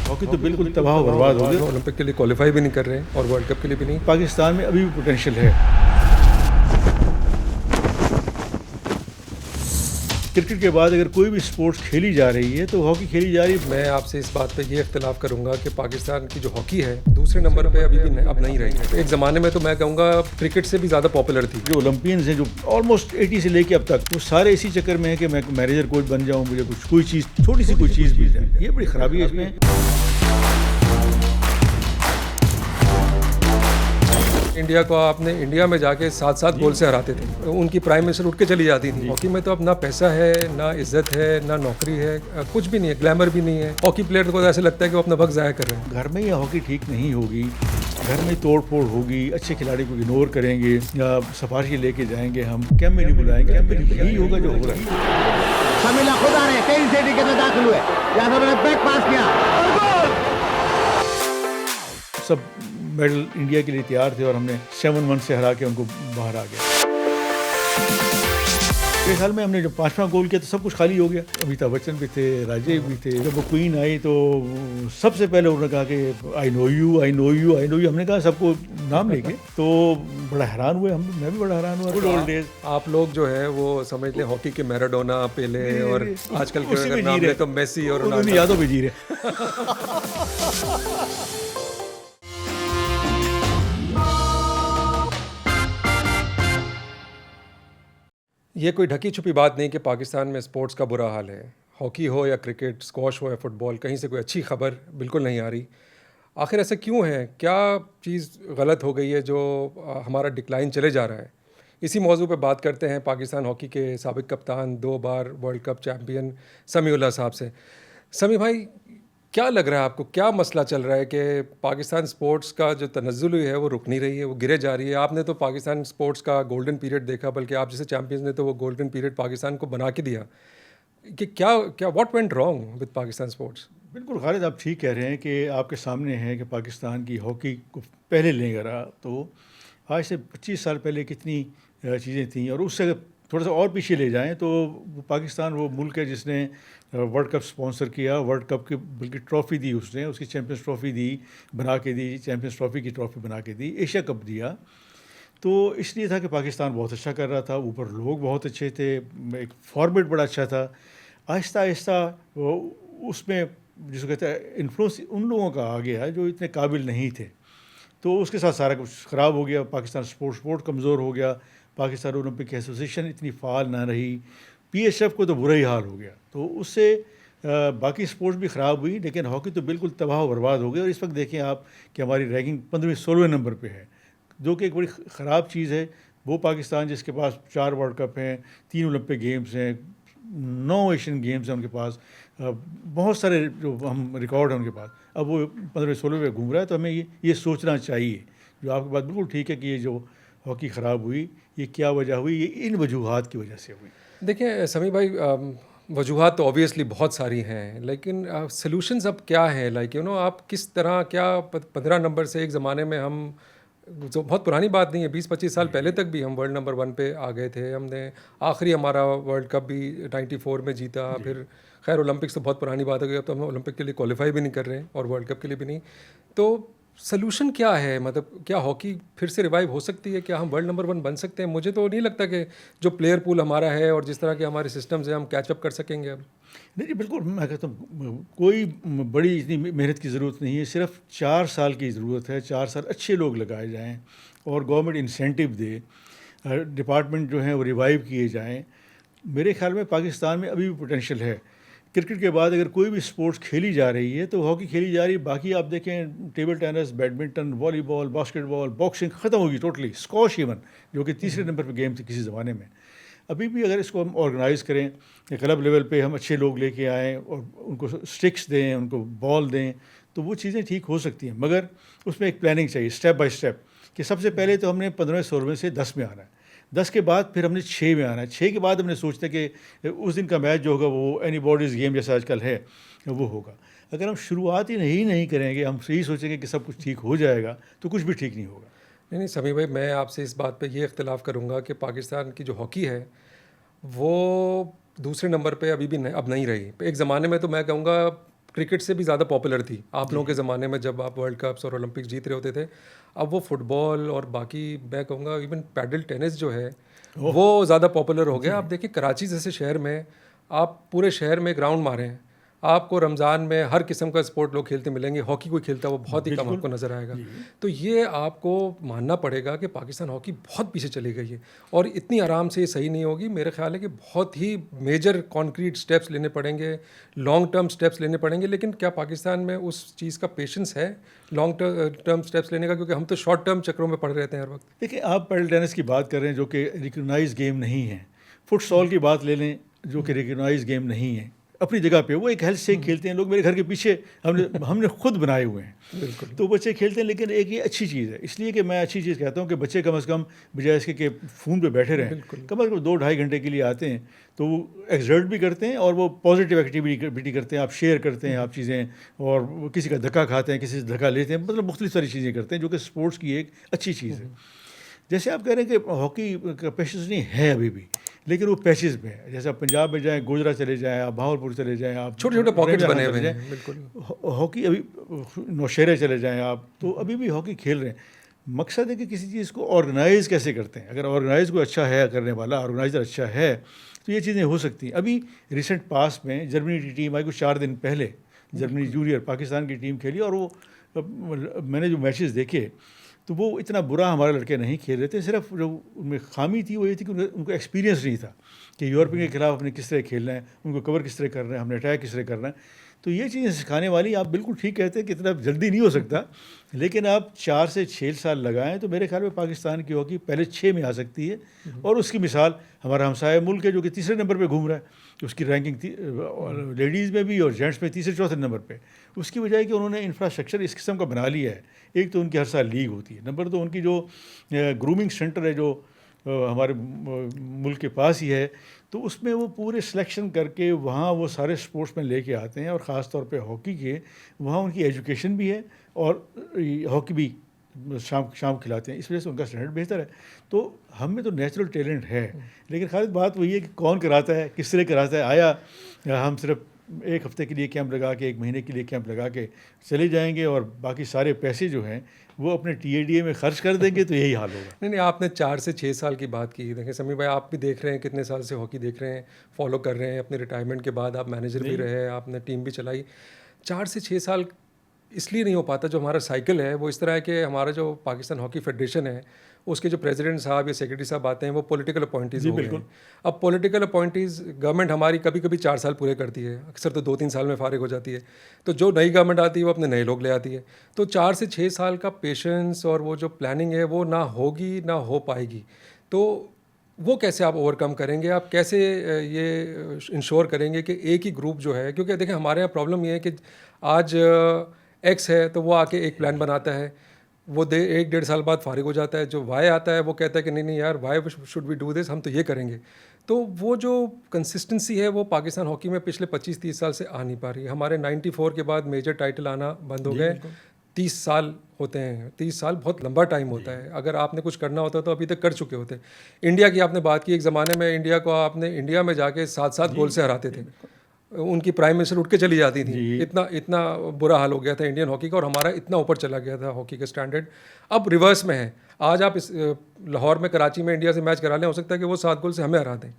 Hockey तो बिल्कुल तबाह बर्बाद हो गई। ओलंपिक के लिए क्वालिफाई भी नहीं कर रहे हैं और वर्ल्ड कप के लिए भी नहीं। पाकिस्तान में अभी भी पोटेंशियल है। क्रिकेट के बाद अगर कोई भी स्पोर्ट्स खेली जा रही है तो हॉकी खेली जा रही है। मैं आपसे इस बात पे ये इख्तिलाफ करूंगा कि पाकिस्तान की जो हॉकी है दूसरे नंबर पे अभी भी अब नहीं रही है। एक ज़माने में तो मैं कहूँगा क्रिकेट से भी ज़्यादा पॉपुलर थी। जो ओलंपियंस हैं जो ऑलमोस्ट 80 से लेके अब तक, वो सारे इसी चक्कर में है कि मैं मैनेजर कोच बन जाऊँ, मुझे कुछ कोई चीज़ छोटी सी कोई चीज़ मिल जाए। ये बड़ी खराबी है इसमें। इंडिया को आपने इंडिया में जाके 7-7 गोल से हराते थे, उनकी प्राइम मिनिस्टर उठ के चली जाती थी। हॉकी में तो अब ना पैसा है, ना इज्जत है, ना नौकरी है, कुछ भी नहीं है, ग्लैमर भी नहीं है। हॉकी प्लेयर को ऐसे लगता है कि वो अपना वक्त ज़ाया कर रहे हैं। घर में ही हॉकी ठीक नहीं होगी, घर में तोड़ फोड़ होगी, अच्छे खिलाड़ी को इग्नोर करेंगे या सिफारिश लेके जाएंगे, हम कैंप में नहीं बुलाएंगे, कैंप में यही होगा जो हो रहा है। शमीला खुद आ रहे हैं, कई से के अंदर दाखिल हुए, यादव ने बैक पास किया और गोल। सब मेडल इंडिया के लिए तैयार थे और हमने 7-1 से हरा के उनको बाहर आ गया। एक साल में हमने जब 5वां गोल किया तो सब कुछ खाली हो गया। अमिताभ बच्चन भी थे, राजेश भी थे। जब वो क्वीन आई तो सबसे पहले उन्होंने कहा कि I know you, I know you, I know you. हमने कहा सबको नाम लेके, तो बड़ा हैरान हुए हम, मैं भी बड़ा हैरान हुआ। Good old days. आप लोग जो है वो समझ लें हॉकी के मैराडोना, पेले और आजकल के अगर नाम ले तो मेसी और रोनाल्डो। यादों में जी रहे। ये कोई ढकी छुपी बात नहीं कि पाकिस्तान में स्पोर्ट्स का बुरा हाल है। हॉकी हो या क्रिकेट, स्क्वॉश हो या फुटबॉल, कहीं से कोई अच्छी खबर बिल्कुल नहीं आ रही। आखिर ऐसा क्यों है? क्या चीज़ गलत हो गई है जो हमारा डिक्लाइन चले जा रहा है? इसी मौजू पे बात करते हैं पाकिस्तान हॉकी के साबिक कप्तान, 2 बार वर्ल्ड कप चैम्पियन समीउल्लाह साहब से। समी भाई, क्या लग रहा है आपको, क्या मसला चल रहा है कि पाकिस्तान स्पोर्ट्स का जो तनज़्ज़ुल है वो रुक नहीं रही है, वो गिरे जा रही है? आपने तो पाकिस्तान स्पोर्ट्स का गोल्डन पीरियड देखा, बल्कि आप जैसे चैम्पियंस ने तो वो गोल्डन पीरियड पाकिस्तान को बना के दिया कि क्या क्या what went wrong with Pakistan sports? बिल्कुल खालिद, आप ठीक कह रहे हैं कि आपके सामने है कि पाकिस्तान की हॉकी को पहले ले रहा तो आज से 25 साल पहले कितनी चीज़ें थीं, और उससे अगर थोड़ा सा और पीछे ले जाएं तो पाकिस्तान वो मुल्क है जिसने वर्ल्ड कप स्पॉन्सर किया, वर्ल्ड कप की बल्कि ट्रॉफ़ी दी, उसने उसकी चैम्पियंस ट्रॉफ़ी दी, बना के दी, चैम्पियंस ट्रॉफ़ी की ट्रॉफ़ी बना के दी, एशिया कप दिया। तो इसलिए था कि पाकिस्तान बहुत अच्छा कर रहा था, ऊपर लोग बहुत अच्छे थे, एक फॉर्मेट बड़ा अच्छा था। आहिस्ता आहिस्ता उसमें जिसको कहते हैं इन्फ्लुएंस उन लोगों का आ गया जो इतने काबिल नहीं थे, तो उसके साथ सारा कुछ ख़राब हो गया। पाकिस्तान स्पोर्ट कमज़ोर हो गया, पाकिस्तान ओलंपिक एसोसिएशन इतनी फ़ाल ना रही, पीएसएफ को तो बुरा ही हाल हो गया। तो उससे बाकी स्पोर्ट्स भी ख़राब हुई, लेकिन हॉकी तो बिल्कुल तबाह बर्बाद हो गई। और इस वक्त देखें आप कि हमारी रैंकिंग 15वें-16वें नंबर पे है, जो कि एक बड़ी ख़राब चीज़ है। वो पाकिस्तान जिसके पास 4 वर्ल्ड कप हैं, 3 ओलंपिक गेम्स हैं, 9 एशियन गेम्स हैं उनके पास, बहुत सारे जो हम रिकॉर्ड हैं उनके पास, अब वो 15वें-16वें घूम रहा है। तो हमें ये सोचना चाहिए, जो आपकी बात बिल्कुल ठीक है, कि ये जो हॉकी ख़राब हुई, ये क्या वजह हुई? ये इन वजूहात की वजह से हुई। देखिए समी भाई, वजूहात तो ऑब्वियसली बहुत सारी हैं, लेकिन सॉल्यूशंस अब क्या है? लाइक आप किस तरह, क्या 15 नंबर से एक ज़माने में हम, जो बहुत पुरानी बात नहीं है, 20-25 साल पहले तक भी हम वर्ल्ड नंबर 1 पे आ गए थे। हमने आखिरी हमारा वर्ल्ड कप भी 94 में जीता। फिर खैर ओलंपिक्स तो बहुत पुरानी बात हो गई, अब तो हम ओलंपिक के लिए क्वालिफाई भी नहीं कर रहे हैं और वर्ल्ड कप के लिए भी नहीं। तो सॉल्यूशन क्या है? मतलब क्या हॉकी फिर से रिवाइव हो सकती है? क्या हम वर्ल्ड नंबर 1 बन सकते हैं? मुझे तो नहीं लगता कि जो प्लेयर पूल हमारा है और जिस तरह के हमारे सिस्टम्स हैं, हम कैचअप कर सकेंगे अब। नहीं जी, बिल्कुल मैं कहता हूँ कोई बड़ी इतनी मेहनत की ज़रूरत नहीं है, सिर्फ 4 साल की ज़रूरत है। 4 साल अच्छे लोग लगाए जाएँ और गवर्नमेंट इंसेंटिव दे, डिपार्टमेंट जो हैं वो रिवाइव किए जाएँ। मेरे ख्याल में पाकिस्तान में अभी भी पोटेंशियल है। क्रिकेट के बाद अगर कोई भी स्पोर्ट्स खेली जा रही है तो हॉकी खेली जा रही है। बाकी आप देखें table tennis, badminton, volleyball, basketball, boxing ख़त्म होगी टोटली। स्क्वॉश इवन, जो कि तीसरे नंबर पर गेम थी किसी ज़माने में, अभी भी अगर इसको हम ऑर्गेनाइज़ करें, क्लब लेवल पे हम अच्छे लोग लेके आएँ और उनको स्टिक्स दें, उनको बॉल दें, तो वो चीज़ें ठीक हो सकती हैं। मगर उसमें एक प्लानिंग चाहिए, स्टेप बाय स्टेप, कि सबसे पहले तो हमने 15वें-16वें से 10 में आना है, 10 के बाद फिर हमने 6 में आना है, 6 के बाद हमने सोचते हैं कि उस दिन का मैच जो होगा वो एनी बॉडीज़ गेम जैसा आजकल है वो होगा। अगर हम शुरुआत ही नहीं करेंगे, हम सही सोचेंगे कि सब कुछ ठीक हो जाएगा, तो कुछ भी ठीक नहीं होगा। नहीं समी भाई, मैं आपसे इस बात पे ये इख्तिलाफ़ करूँगा कि पाकिस्तान की जो हॉकी है वो दूसरे नंबर पे अभी भी अब नहीं रही। एक ज़माने में तो मैं कहूँगा क्रिकेट से भी ज़्यादा पॉपुलर थी आप लोगों के ज़माने में, जब आप वर्ल्ड कप्स और ओलंपिक्स जीत रहे होते थे। अब वो फुटबॉल और बाकी मैं कहूँगा इवन पैडल टेनिस जो है वो ज़्यादा पॉपुलर हो गया। आप देखिए कराची जैसे शहर में आप पूरे शहर में ग्राउंड मारें, आपको रमज़ान में हर किस्म का स्पोर्ट लोग खेलते मिलेंगे। हॉकी कोई खेलता है वो बहुत ही कम आपको नज़र आएगा। तो ये आपको मानना पड़ेगा कि पाकिस्तान हॉकी बहुत पीछे चली गई है और इतनी आराम से ये सही नहीं होगी। मेरे ख्याल है कि बहुत ही मेजर कॉन्क्रीट स्टेप्स लेने पड़ेंगे, लॉन्ग टर्म स्टेप्स लेने पड़ेंगे। लेकिन क्या पाकिस्तान में उस चीज़ का पेशेंस है लॉन्ग टर्म स्टेप्स लेने का? क्योंकि हम तो शॉर्ट टर्म चक्रों में पड़ रहते हैं हर वक्त। देखिए, आप पैडल टेनिस की बात कर रहे हैं जो कि रिकग्नाइज गेम नहीं है। फुटसॉल की बात ले लें जो कि रिकग्नाइज गेम नहीं है, अपनी जगह पे वो एक हेल्थ से खेलते हैं लोग। मेरे घर के पीछे हमने खुद बनाए हुए हैं। बिल्कुल। तो बच्चे खेलते हैं, लेकिन एक ये अच्छी चीज़ है। इसलिए कि मैं अच्छी चीज़ कहता हूँ कि बच्चे कम से कम बजाय इसके कि फ़ोन पे बैठे रहें, कम से कम 2-2.5 घंटे के लिए आते हैं तो वो एक्सर्ट भी करते हैं और वो पॉजिटिव एक्टिविटी करते हैं। आप शेयर करते हैं आप चीज़ें, और वो किसी का धक्का खाते हैं, किसी से धक्का लेते हैं, मतलब मुख्तलिफ सारी चीज़ें करते हैं जो कि स्पोर्ट्स की एक अच्छी चीज़ है। जैसे आप कह रहे हैं कि हॉकी का पैशेज नहीं है अभी भी, लेकिन वो पैचेज में है। जैसे आप पंजाब में जाएं, गोजरा चले जाएं, आप भावलपुर चले जाएं, आप छोटे छोटे पॉकेट्स रेंजर बने हाउस हुए चले हैं। बिल्कुल। हॉकी अभी नौशहरे चले जाएं आप, तो अभी भी हॉकी खेल रहे हैं। मकसद है कि किसी चीज़ को ऑर्गेनाइज कैसे करते हैं। अगर ऑर्गेनाइज को अच्छा है करने वाला, ऑर्गेनाइजर अच्छा है, तो ये चीज़ें हो सकती हैं। अभी रिसेंट पास में जर्मनी की टीम आई, कुछ 4 दिन पहले जर्मनी जूनियर पाकिस्तान की टीम खेली, और वो मैंने जो मैचेस देखे तो वो इतना बुरा हमारे लड़के नहीं खेल रहे थे। सिर्फ जो उनमें खामी थी वो ये थी कि उनको एक्सपीरियंस नहीं था कि यूरोपियन के खिलाफ हमने किस तरह खेलना है, उनको कवर किस तरह करना है, हमने अटैक किस तरह करना है। तो ये चीज़ें सिखाने वाली, आप बिल्कुल ठीक कहते हैं कि इतना जल्दी नहीं हो सकता, लेकिन आप 4 से 6 साल लगाएं तो मेरे ख्याल में पाकिस्तान की हॉकी पहले 6 में आ सकती है। और उसकी मिसाल हमारा हमसाया मुल्क है जो कि तीसरे नंबर पे घूम रहा है, उसकी रैंकिंग लेडीज़ में भी और जेंट्स में तीसरे चौथे नंबर पे। उसकी वजह है कि उन्होंने इंफ्रास्ट्रक्चर इस किस्म का बना लिया है। एक तो उनकी हर साल लीग होती है, नंबर 2 उनकी जो ग्रूमिंग सेंटर है जो हमारे मुल्क के पास ही है, तो उसमें वो पूरे सिलेक्शन करके वहाँ वो सारे स्पोर्ट्समैन लेके आते हैं, और ख़ास तौर पे हॉकी के वहाँ उनकी एजुकेशन भी है और हॉकी भी शाम खिलाते हैं। इस वजह से उनका स्टैंडर्ड बेहतर है। तो हम में तो नेचुरल टैलेंट है, लेकिन खालिद बात वही है कि कौन कराता है, किस तरह कराता है। आया हम सिर्फ 1 हफ़्ते के लिए कैंप लगा के, 1 महीने के लिए कैंप लगा के चले जाएंगे और बाकी सारे पैसे जो हैं वो अपने TADA में खर्च कर देंगे, तो यही हाल होगा। नहीं, आपने 4 से 6 साल की बात की। देखिए समीर भाई, आप भी देख रहे हैं कितने साल से हॉकी देख रहे हैं, फॉलो कर रहे हैं। अपने रिटायरमेंट के बाद आप मैनेजर भी रहे, आपने टीम भी चलाई। 4 से 6 साल इसलिए नहीं हो पाता, जो हमारा साइकिल है वो इस तरह है कि हमारा जो पाकिस्तान हॉकी फेडरेशन है उसके जो प्रेसिडेंट साहब या सेक्रेटरी साहब आते हैं वो पॉलिटिकल अपॉइंटीज़ हो गए हैं। अब पॉलिटिकल अपॉइंटीज़ गवर्नमेंट हमारी कभी कभी 4 साल पूरे करती है, अक्सर तो 2-3 साल में फारिग हो जाती है। तो जो नई गवर्नमेंट आती है वो अपने नए लोग ले आती है। तो 4 से 6 साल का पेशेंस और वो जो प्लानिंग है वो ना होगी ना हो पाएगी। तो वो कैसे आप ओवरकम करेंगे? आप कैसे ये इंश्योर करेंगे कि एक ही ग्रुप जो है, क्योंकि देखिए हमारे यहाँ प्रॉब्लम ये है कि आज एक्स है तो वो आके एक प्लान बनाता है, वो 1-1.5 साल बाद फारिग हो जाता है। जो वाई आता है वो कहता है कि नहीं नहीं यार, why should we do this, हम तो ये करेंगे। तो वो जो कंसिस्टेंसी है वो पाकिस्तान हॉकी में पिछले 25-30 साल से आ नहीं पा रही है। हमारे 94 के बाद मेजर टाइटल आना बंद हो गए। 30 साल होते हैं, 30 साल बहुत लंबा टाइम होता है। अगर आपने कुछ करना होता तो अभी तक कर चुके होते। इंडिया की आपने बात की, एक ज़माने में इंडिया को आपने इंडिया में जाके 7-7 गोल से हराते थे, उनकी प्राइम मिनिस्टर उठ के चली जाती थी। इतना बुरा हाल हो गया था इंडियन हॉकी का, और हमारा इतना ऊपर चला गया था हॉकी का स्टैंडर्ड। अब रिवर्स में है। आज आप इस लाहौर में, कराची में इंडिया से मैच करा लें, हो सकता है कि वो 7 गोल से हमें हरा दें।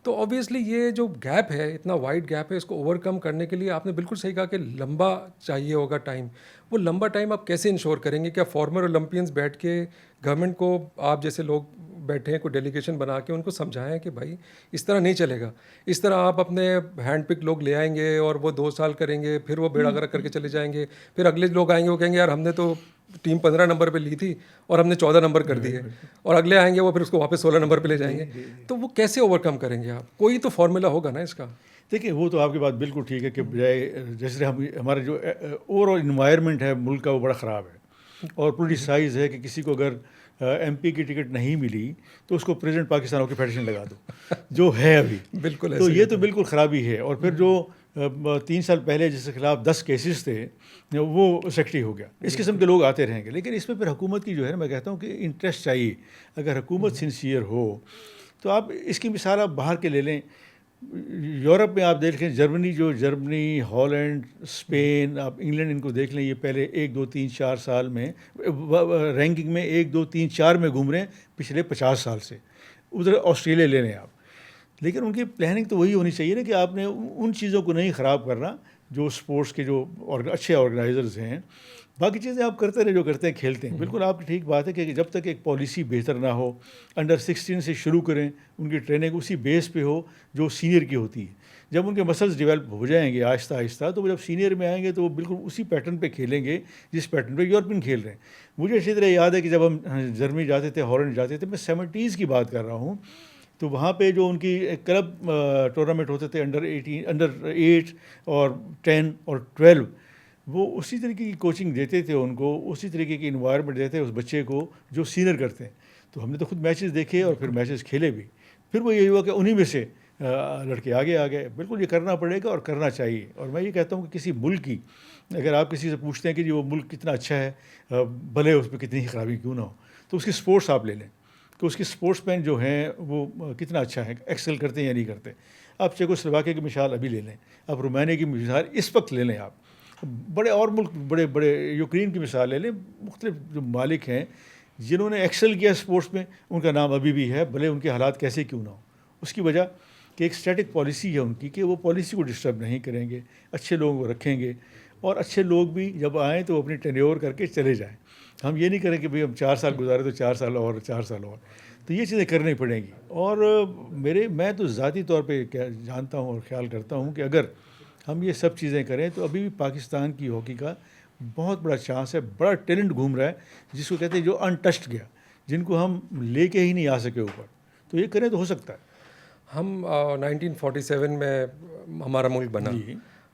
तो ऑब्वियसली ये जो गैप है, इतना वाइड गैप है, इसको ओवरकम करने के लिए आपने बिल्कुल सही कहा कि लंबा चाहिए होगा टाइम। वो लंबा टाइम आप कैसे इंश्योर करेंगे? क्या फॉर्मर ओलंपियंस बैठ के गवर्नमेंट को, आप जैसे लोग बैठे हैं, कोई डेलीगेशन बना के उनको समझाएं कि भाई इस तरह नहीं चलेगा। इस तरह आप अपने हैंड पिक लोग ले आएंगे और वो 2 साल करेंगे, फिर वो बेड़ा गर्क करके चले जाएंगे। फिर अगले लोग आएंगे, वो कहेंगे यार हमने तो टीम 15 नंबर पे ली थी और हमने 14 नंबर कर दिए, और अगले आएंगे वो फिर उसको वापस 16 नंबर पे ले जाएंगे। तो वो कैसे ओवरकम करेंगे आप? कोई तो फॉर्मूला होगा ना इसका। देखिए, वो तो आपकी बात बिल्कुल ठीक है कि बजाय जैसे हमारा जो ओवरऑल इन्वायरमेंट है मुल्क का वो बड़ा ख़राब है, और पोलिटिसाइज है कि किसी को अगर MP की टिकट नहीं मिली तो उसको प्रेसिडेंट पाकिस्तान हॉकी फेडरेशन लगा दो, जो है अभी। बिल्कुल। तो ये तो बिल्कुल ख़राबी है। और फिर जो 3 साल पहले जिसके खिलाफ 10 केसेस थे वो सेक्रेटरी हो गया। इस किस्म के लोग आते रहेंगे, लेकिन इसमें फिर हुकूमत की जो है ना, मैं कहता हूँ कि इंटरेस्ट चाहिए। अगर हुकूमत सिंसियर हो तो आप इसकी मिसाल आप बाहर के ले लें। यूरोप में आप देखें, जर्मनी, हॉलैंड, स्पेन, आप इंग्लैंड इनको देख लें, ये पहले 1 2 3 4 साल में रैंकिंग में 1 2 3 4 में घूम रहे हैं पिछले 50 साल से। उधर ऑस्ट्रेलिया ले लें आप, लेकिन उनकी प्लानिंग तो वही होनी चाहिए ना कि आपने उन चीज़ों को नहीं ख़राब करना जो स्पोर्ट्स के जो अच्छे ऑर्गेनाइजर्स हैं। बाकी चीज़ें आप करते रहे जो करते हैं, खेलते हैं। बिल्कुल आपकी ठीक बात है कि जब तक एक पॉलिसी बेहतर ना हो, अंडर 16 से शुरू करें, उनकी ट्रेनिंग उसी बेस पे हो जो सीनियर की होती है। जब उनके मसल्स डेवलप हो जाएंगे आहिस्ता आहिस्ता, तो वो जब सीनियर में आएंगे तो वो बिल्कुल उसी पैटर्न पे खेलेंगे जिस पैटर्न पे यूरोपियन खेल रहे हैं। मुझे अच्छी तरह याद है कि जब हम जर्मनी जाते थे, हॉलैंड जाते थे, मैं 70s की बात कर रहा हूँ, तो वहाँ पे जो उनकी क्लब टूर्नामेंट होते थे अंडर 8 और 10 और 12, वो उसी तरीके की कोचिंग देते थे उनको, उसी तरीके की इन्वायरमेंट देते उस बच्चे को जो सीनियर करते हैं। तो हमने तो खुद मैचेस देखे और फिर मैचेस खेले भी। फिर वो यही हुआ कि उन्हीं में से लड़के आगे आ गए। बिल्कुल ये करना पड़ेगा और करना चाहिए। और मैं ये कहता हूँ कि किसी मुल्क की, अगर आप किसी से पूछते हैं कि जी वो मुल्क कितना अच्छा है, भले उस पर कितनी ही खराबी क्यों ना हो, तो उसकी स्पोर्ट्स आप ले लें कि उसके स्पोर्ट्समैन जो हैं वो कितना अच्छा है, एक्सेल करते हैं या नहीं करते। आप चेकोस्लोवाकिया की मिसाल अभी ले लें, आप रोमानिया की मिसाल इस वक्त ले लें, आप बड़े और मुल्क बड़े बड़े यूक्रेन की मिसाल ले लें। मुख्तलिफ जो मालिक हैं जिन्होंने एक्सेल किया स्पोर्ट्स में, उनका नाम अभी भी है, भले उनके हालात कैसे क्यों ना हो। उसकी वजह कि एक स्टैटिक पॉलिसी है उनकी कि वो पॉलिसी को डिस्टर्ब नहीं करेंगे, अच्छे लोगों को रखेंगे, और अच्छे लोग भी जब आएँ तो अपनी टेन्योर करके चले जाएँ। हम ये नहीं करें कि भाई हम 4 साल गुजारे तो 4 साल और 4 साल और, तो ये चीज़ें करनी पड़ेंगी। और मैं तो ज़ाती तौर पे क्या जानता हूँ और ख्याल करता हूँ कि अगर हम ये सब चीज़ें करें तो अभी भी पाकिस्तान की हॉकी का बहुत बड़ा चांस है। बड़ा टैलेंट घूम रहा है जिसको कहते हैं जो अनटच्ड गया, जिनको हम लेके ही नहीं आ सके ऊपर। तो ये करें तो हो सकता है। हम 1947 में हमारा मुल्क बना,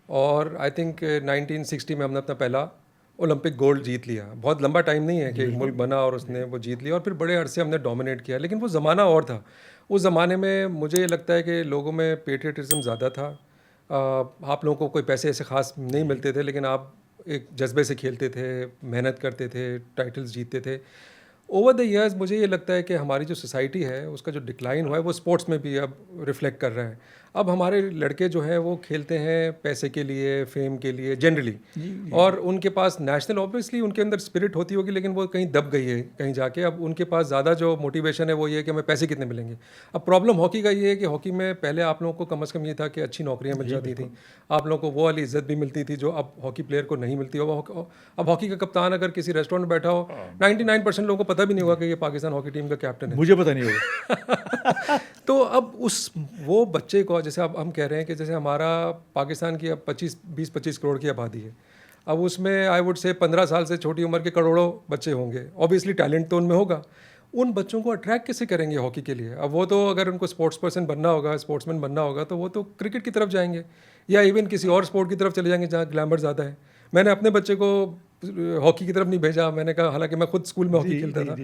और आई थिंक 1960 में हमने अपना पहला ओलंपिक गोल्ड जीत लिया। बहुत लंबा टाइम नहीं है कि एक मुल्क बना और उसने वो जीत लिया, और फिर बड़े अरसे हमने डोमिनेट किया। लेकिन वो ज़माना और था। उस ज़माने में मुझे लगता है कि लोगों में पेट्रियटिज़म ज़्यादा था। आप लोगों को कोई पैसे ऐसे ख़ास नहीं मिलते थे, लेकिन आप एक जज्बे से खेलते थे, मेहनत करते थे, टाइटल्स जीतते थे। ओवर द ईयर्स मुझे ये लगता है कि हमारी जो सोसाइटी है उसका जो डिक्लाइन हुआ है वो स्पोर्ट्स में भी अब रिफ्लेक्ट कर रहा है। अब हमारे लड़के जो हैं वो खेलते हैं पैसे के लिए, फेम के लिए जनरली, और उनके पास नेशनल, ऑब्वियसली उनके अंदर स्पिरिट होती होगी, लेकिन वो कहीं दब गई है कहीं जाके। अब उनके पास ज़्यादा जो मोटिवेशन है वो ये है कि हमें पैसे कितने मिलेंगे। अब प्रॉब्लम हॉकी का ये है कि हॉकी में पहले आप लोगों को कम से कम ये था कि अच्छी नौकरियाँ मिल जाती थी, आप लोगों को वो वाली इज्जत भी मिलती थी जो अब हॉकी प्लेयर को नहीं मिलती। अब हॉकी का कप्तान अगर किसी रेस्टोरेंट में बैठा हो, 99% लोगों को पता भी नहीं होगा कि ये पाकिस्तान हॉकी टीम का कैप्टन है। मुझे पता नहीं होगा। तो अब वो बच्चे को, जैसे अब हम कह रहे हैं कि जैसे हमारा पाकिस्तान की अब 20-25 करोड़ की आबादी है, अब उसमें आई वुड से 15 साल से छोटी उम्र के करोड़ों बच्चे होंगे। ऑब्वियसली टैलेंट तो उनमें होगा। उन बच्चों को अट्रैक्ट कैसे करेंगे हॉकी के लिए? अब वो तो अगर उनको स्पोर्ट्स पर्सन बनना होगा, स्पोर्ट्समैन बनना होगा, तो वो तो क्रिकेट की तरफ जाएंगे या इवन किसी और स्पोर्ट की तरफ चले जाएंगे जहाँ ग्लैमर ज़्यादा है। मैंने अपने बच्चे को हॉकी की तरफ नहीं भेजा। मैंने कहा, हालांकि मैं खुद स्कूल में हॉकी खेलता था,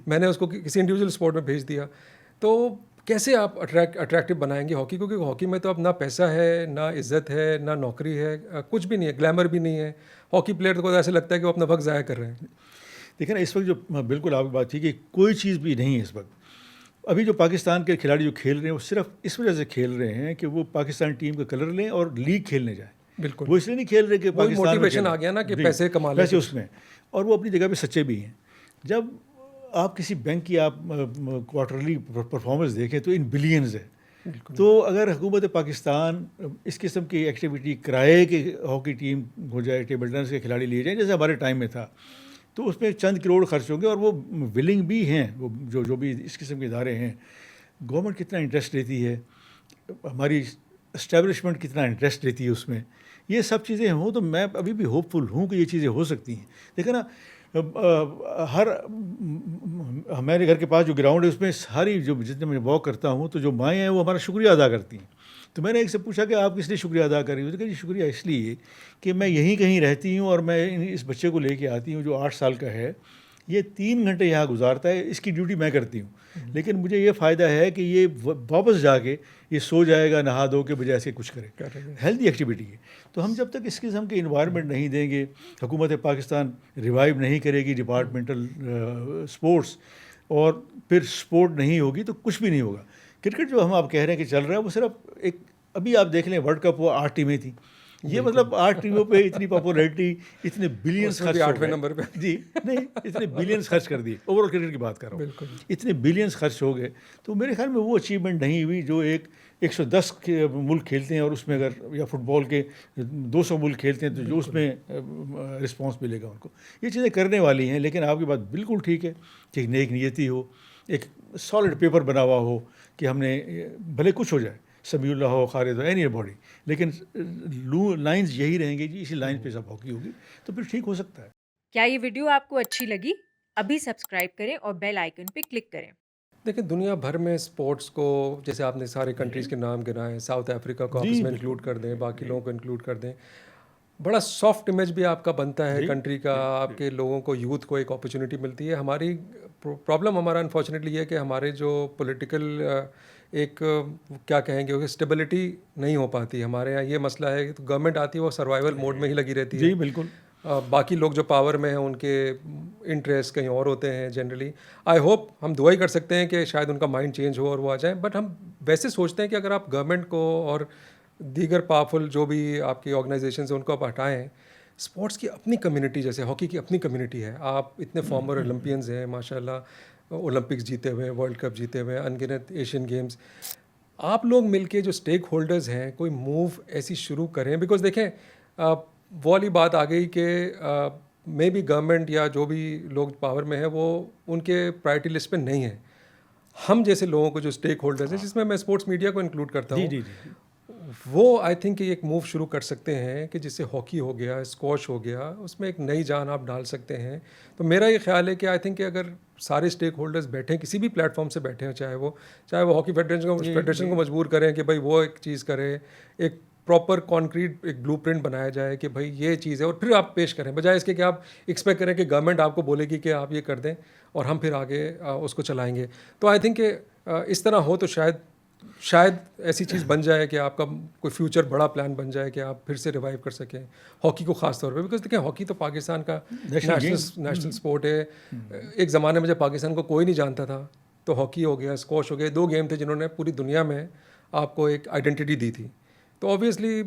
मैंने उसको किसी इंडिविजुअल स्पोर्ट में भेज दिया। तो कैसे आप अट्रैक्टिव बनाएंगे हॉकी को? क्योंकि हॉकी में तो अब ना पैसा है, ना इज्जत है, ना नौकरी है, कुछ भी नहीं है, ग्लैमर भी नहीं है। हॉकी प्लेयर को ऐसे लगता है कि वो अपना वक्त ज़ाया कर रहे हैं। देखिए ना, इस वक्त जो बिल्कुल आपकी बात थी कि कोई चीज़ भी नहीं है इस वक्त। अभी जो पाकिस्तान के खिलाड़ी जो खेल रहे हैं वो सिर्फ इस वजह से खेल रहे हैं कि वो पाकिस्तान टीम का कलर लें और लीग खेलने जाए। बिल्कुल, वो इसलिए नहीं खेल रहे कि पाकिस्तान मोटिवेशन आ गया ना कि पैसे कमा लें, पैसे उसमें, और वो अपनी जगह पे सच्चे भी हैं। जब आप किसी बैंक की आप क्वार्टरली परफॉर्मेंस देखें तो इन बिलियंस है। तो अगर हुकूमत पाकिस्तान इस किस्म की एक्टिविटी कराए कि हॉकी टीम हो जाए, टेबल टेनिस के खिलाड़ी लिए जाए जैसे हमारे टाइम में था, तो उसमें चंद करोड़ खर्च होंगे और वो विलिंग भी हैं। वो जो भी इस किस्म के इदारे हैं, गवर्नमेंट कितना इंटरेस्ट लेती है, हमारी इस्टेब्लिशमेंट कितना इंटरेस्ट लेती है उसमें, ये सब चीज़ें हों तो मैं अभी भी होपफुल हूँ कि ये चीज़ें हो सकती हैं। देखो ना, हमारे घर के पास जो ग्राउंड है उसमें सारी जो जितने मैं वॉक करता हूँ तो जो माएँ हैं वो हमारा शुक्रिया अदा करती हैं। तो मैंने एक से पूछा कि आप किस लिए शुक्रिया अदा कर रही हो? तो कहा जी शुक्रिया इसलिए कि मैं यहीं कहीं रहती हूँ और मैं इस बच्चे को लेके आती हूँ जो 8 साल का है, ये 3 घंटे यहाँ गुजारता है, इसकी ड्यूटी मैं करती हूँ, लेकिन मुझे ये फ़ायदा है कि ये वापस जाके ये सो जाएगा नहा धो के बजाय से कुछ करे, हेल्दी एक्टिविटी है। तो हम जब तक इस किस्म के इन्वायरमेंट नहीं देंगे, हुकूमत पाकिस्तान रिवाइव नहीं करेगी डिपार्टमेंटल स्पोर्ट्स, और फिर स्पोर्ट नहीं होगी तो कुछ भी नहीं होगा। क्रिकेट जो हम आप कह रहे हैं कि चल रहा है वो सिर्फ एक अभी आप देख लें वर्ल्ड कप हुआ 8 टीमें थी, ये मतलब 8 टीमों पे इतनी पॉपुलैरिटी, इतने बिलियंस उसमें भी खर्च हो 8वें गए। नंबर पे। जी, नहीं इतने बिलियंस खर्च कर दिए, ओवरऑल क्रिकेट की बात कर रहा बिल्कुल। हूँ, इतने बिलियंस खर्च हो गए, तो मेरे ख्याल में वो अचीवमेंट नहीं हुई जो एक 110 के मुल्क खेलते हैं और उसमें अगर या फुटबॉल के 200 मुल्क खेलते हैं तो जो उसमें रिस्पांस मिलेगा उनको, ये चीज़ें करने वाली हैं। लेकिन आपकी बात बिल्कुल ठीक है कि एक नेक नियति हो, एक सॉलिड पेपर बना हुआ हो कि हमने भले कुछ हो जाए, समीउल्लाह हो, खालिद हो, एनी बॉडी, लेकिन लाइंस यही रहेंगी जी, इसी लाइन पे सब हॉकी होगी, तो फिर ठीक हो सकता है। क्या ये वीडियो आपको अच्छी लगी? अभी सब्सक्राइब करें और बेल आइकन पे क्लिक करें। देखिए दुनिया भर में स्पोर्ट्स को, जैसे आपने सारे कंट्रीज़ के नाम गिनाए, साउथ अफ्रीका को आप जी, इसमें बिल्कुल। इंक्लूड कर दें, बाकी लोगों को इंक्लूड कर दें, बड़ा सॉफ्ट इमेज भी आपका बनता है जी, कंट्री का, आपके लोगों को, यूथ को एक अपॉर्चुनिटी मिलती है। हमारी प्रॉब्लम हमारा अनफॉर्चुनेटली ये है कि हमारे जो पॉलिटिकल एक क्या कहेंगे स्टेबिलिटी नहीं हो पाती हमारे यहाँ। ये मसला है कि तो गवर्नमेंट आती है वो सर्वाइवल मोड में ही लगी रहती है। जी, बिल्कुल। बाकी लोग जो पावर में हैं उनके इंटरेस्ट कहीं और होते हैं जनरली। आई होप, हम दुआ ही कर सकते हैं कि शायद उनका माइंड चेंज हो और वो आ जाए, बट हम वैसे सोचते हैं कि अगर आप गवर्नमेंट को और दीगर पावरफुल जो भी आपकी ऑर्गेनाइजेशन है उनको आप हटाएं, स्पोर्ट्स की अपनी कम्युनिटी, जैसे हॉकी की अपनी कम्युनिटी है, आप इतने फॉर्मर ओलंपियंस हैं माशाल्लाह, ओलंपिक्स जीते हुए, वर्ल्ड कप जीते हुए, अनगिनत एशियन गेम्स, आप लोग मिलके जो स्टेक होल्डर्स हैं कोई मूव ऐसी शुरू करें। बिकॉज देखें वो वाली बात आ गई कि मे बी गवर्नमेंट या जो भी लोग पावर में है वो उनके प्रायोरिटी लिस्ट पे नहीं है। हम जैसे लोगों को जो स्टेक होल्डर्स हैं, जिसमें मैं स्पोर्ट्स मीडिया को इंक्लूड करता जी, हूँ, जी, जी। वो आई थिंक एक मूव शुरू कर सकते हैं कि जिससे हॉकी हो गया, स्क्वॉश हो गया, उसमें एक नई जान आप डाल सकते हैं। तो मेरा ये ख्याल है कि आई थिंक कि अगर सारे स्टेक होल्डर्स बैठें, किसी भी प्लेटफॉर्म से बैठे हैं, चाहे वो हॉकी फेडरेशन को मजबूर करें कि भाई वो एक चीज़ करे, एक प्रॉपर कॉन्क्रीट एक ब्लूप्रिंट बनाया जाए कि भाई ये चीज़ है, और फिर आप पेश करें, बजाय इसके कि आप एक्सपेक्ट करें कि गवर्नमेंट आपको बोलेगी कि आप ये कर दें और हम फिर आगे उसको चलाएंगे। तो आई थिंक इस तरह हो तो शायद ऐसी चीज़ बन जाए कि आपका कोई फ्यूचर बड़ा प्लान बन जाए कि आप फिर से रिवाइव कर सकें हॉकी को, ख़ास तौर पे। बिकॉज देखें हॉकी तो पाकिस्तान का नेशनल स्पोर्ट है। एक ज़माने में जब पाकिस्तान को कोई नहीं जानता था तो हॉकी हो गया, स्क्वॉश हो गया, 2 गेम थे जिन्होंने पूरी दुनिया में आपको एक आइडेंटिटी दी थी। तो ऑब्वियसली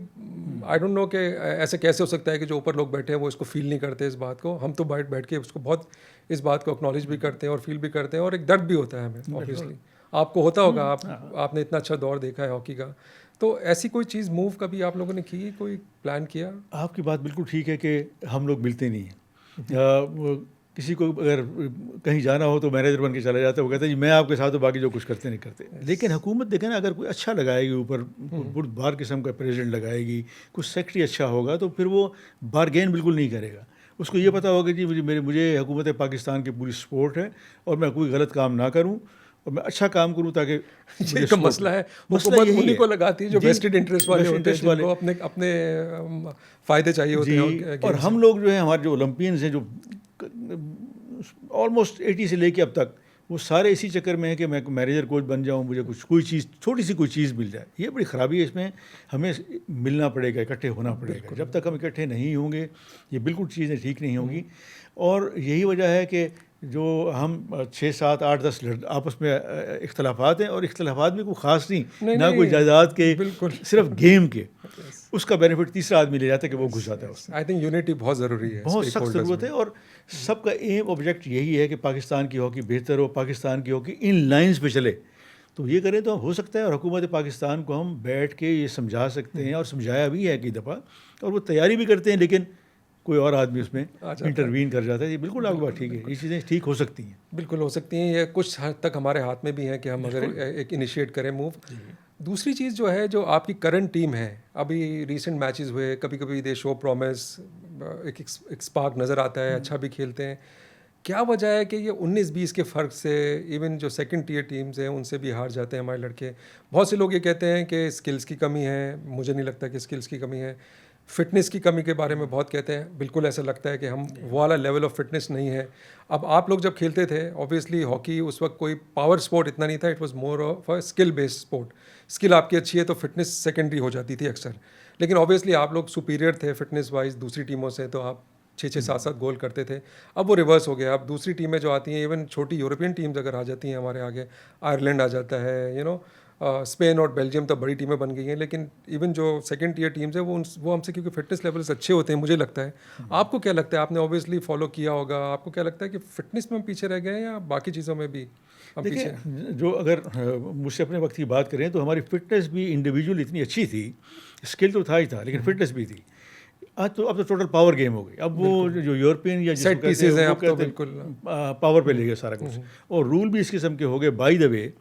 आई डोंट नो कि ऐसे कैसे हो सकता है कि जो ऊपर लोग बैठे हैं वो इसको फील नहीं करते इस बात को। हम तो बैठ के उसको बहुत इस बात को एक्नॉलेज भी करते हैं और फील भी करते हैं, और एक दर्द भी होता है हमें ऑब्वियसली। आपको होता होगा, आपने इतना अच्छा दौर देखा है हॉकी का। तो ऐसी कोई चीज़ मूव कभी आप लोगों ने की, कोई प्लान किया? आपकी बात बिल्कुल ठीक है कि हम लोग मिलते नहीं हैं। वो किसी को अगर कहीं जाना हो तो मैनेजर बन के चला जाता है, वो कहता है जी मैं आपके साथ हूँ, बाकी जो कुछ करते नहीं करते। लेकिन हुकूमत देखें ना, अगर कोई अच्छा लगाएगी, ऊपर बार किस्म का प्रेसिडेंट लगाएगी, कुछ सेक्रेटरी अच्छा होगा, तो फिर वो बारगेन बिल्कुल नहीं करेगा। उसको ये पता होगा जी मुझे हुकूमत पाकिस्तान की पूरी सपोर्ट है और मैं कोई गलत काम ना करूँ और मैं अच्छा काम करूँ ताकि ये तो मसला है, हुकूमत उन्हीं को लगाती है जो वेस्टेड इंटरेस्ट वाले होते हैं, जिनको अपने फ़ायदे चाहिए होते हैं। और हम लोग जो है, हमारे जो ओलंपियंस हैं, जो ऑलमोस्ट 80 से लेके अब तक, वो सारे इसी चक्कर में है कि मैं मैनेजर कोच बन जाऊं, मुझे कोई चीज़, छोटी सी कोई चीज़ मिल जाए। ये बड़ी ख़राबी है इसमें। हमें मिलना पड़ेगा, इकट्ठे होना पड़ेगा। जब तक हम इकट्ठे नहीं होंगे ये बिल्कुल चीज़ें ठीक नहीं होंगी। और यही वजह है कि जो हम 6, 7, 8, 10 आपस में इख्तलाफात हैं, और इख्तलाफात भी कोई ख़ास नहीं, ना कोई जायदाद के, बिल्कुल सिर्फ गेम के, उसका बेनिफिट तीसरा आदमी ले जाता है कि वो घुस जाता है उसमें। आई थिंक यूनिटी बहुत ज़रूरी है, बहुत सख्त ज़रूरत है, और सबका एम ऑब्जेक्ट यही है कि पाकिस्तान की हॉकी बेहतर हो, पाकिस्तान की हॉकी इन लाइंस पे चले। तो ये करें तो हो सकता है, और हुकूमत पाकिस्तान को हम बैठ के ये समझा सकते हैं, और समझाया भी है कई दफ़ा, और वो तैयारी भी करते हैं, लेकिन कोई और आदमी उसमें इंटरवीन कर जाता है। ये बिल्कुल आपकी बात ठीक है, ये चीज़ें ठीक हो सकती हैं, बिल्कुल हो सकती हैं। ये कुछ हद तक हमारे हाथ में भी है कि हम अगर एक इनिशिएट करें मूव। दूसरी चीज़ जो है, जो आपकी करंट टीम है, अभी रिसेंट मैचेस हुए, कभी कभी दे शो प्रॉमिस, एक स्पार्क नज़र आता है, अच्छा भी खेलते हैं। क्या वजह है कि ये 19-20 के फ़र्क से इवन जो सेकंड टियर टीम्स हैं उनसे भी हार जाते हैं हमारे लड़के? बहुत से लोग ये कहते हैं कि स्किल्स की कमी है, मुझे नहीं लगता कि स्किल्स की कमी है। फ़िटनेस की कमी के बारे में बहुत कहते हैं, बिल्कुल ऐसा लगता है कि हम वो वाला लेवल ऑफ फिटनेस नहीं है। अब आप लोग जब खेलते थे, ऑब्वियसली हॉकी उस वक्त कोई पावर स्पोर्ट इतना नहीं था, it was more of a skill based sport. Skill आपकी अच्छी है तो फिटनेस सेकेंडरी हो जाती थी अक्सर, लेकिन ऑब्वियसली आप लोग सुपीरियर थे फिटनेस वाइज दूसरी टीमों से, तो आप 6-6, 7-7 गोल करते थे। अब वो रिवर्स हो गया। अब दूसरी टीमें जो आती हैं, इवन छोटी यूरोपियन टीम्स अगर आ जाती हैं हमारे आगे, आयरलैंड आ जाता है, स्पेन और बेल्जियम तो बड़ी टीमें बन गई हैं, लेकिन इवन जो सेकंड टियर टीम्स हैं वो हमसे क्योंकि फिटनेस लेवल्स अच्छे होते हैं, मुझे लगता है। आपको क्या लगता है, आपने ऑब्वियसली फॉलो किया होगा, आपको क्या लगता है कि फिटनेस में हम पीछे रह गए हैं या बाकी चीज़ों में भी हम पीछे हैं? देखिए, जो अगर मुझसे अपने वक्त की बात करें तो हमारी फिटनेस भी इंडिविजुअल इतनी अच्छी थी, स्किल तो था ही था, लेकिन फिटनेस भी थी। आज तो अब तो टोटल पावर गेम हो गई। अब वो जो यूरोपियन या सेट पीसेज हैं अब तो बिल्कुल पावर पे ले गए सारा कुछ, और रूल भी इस किस्म के हो गए बाय द वे,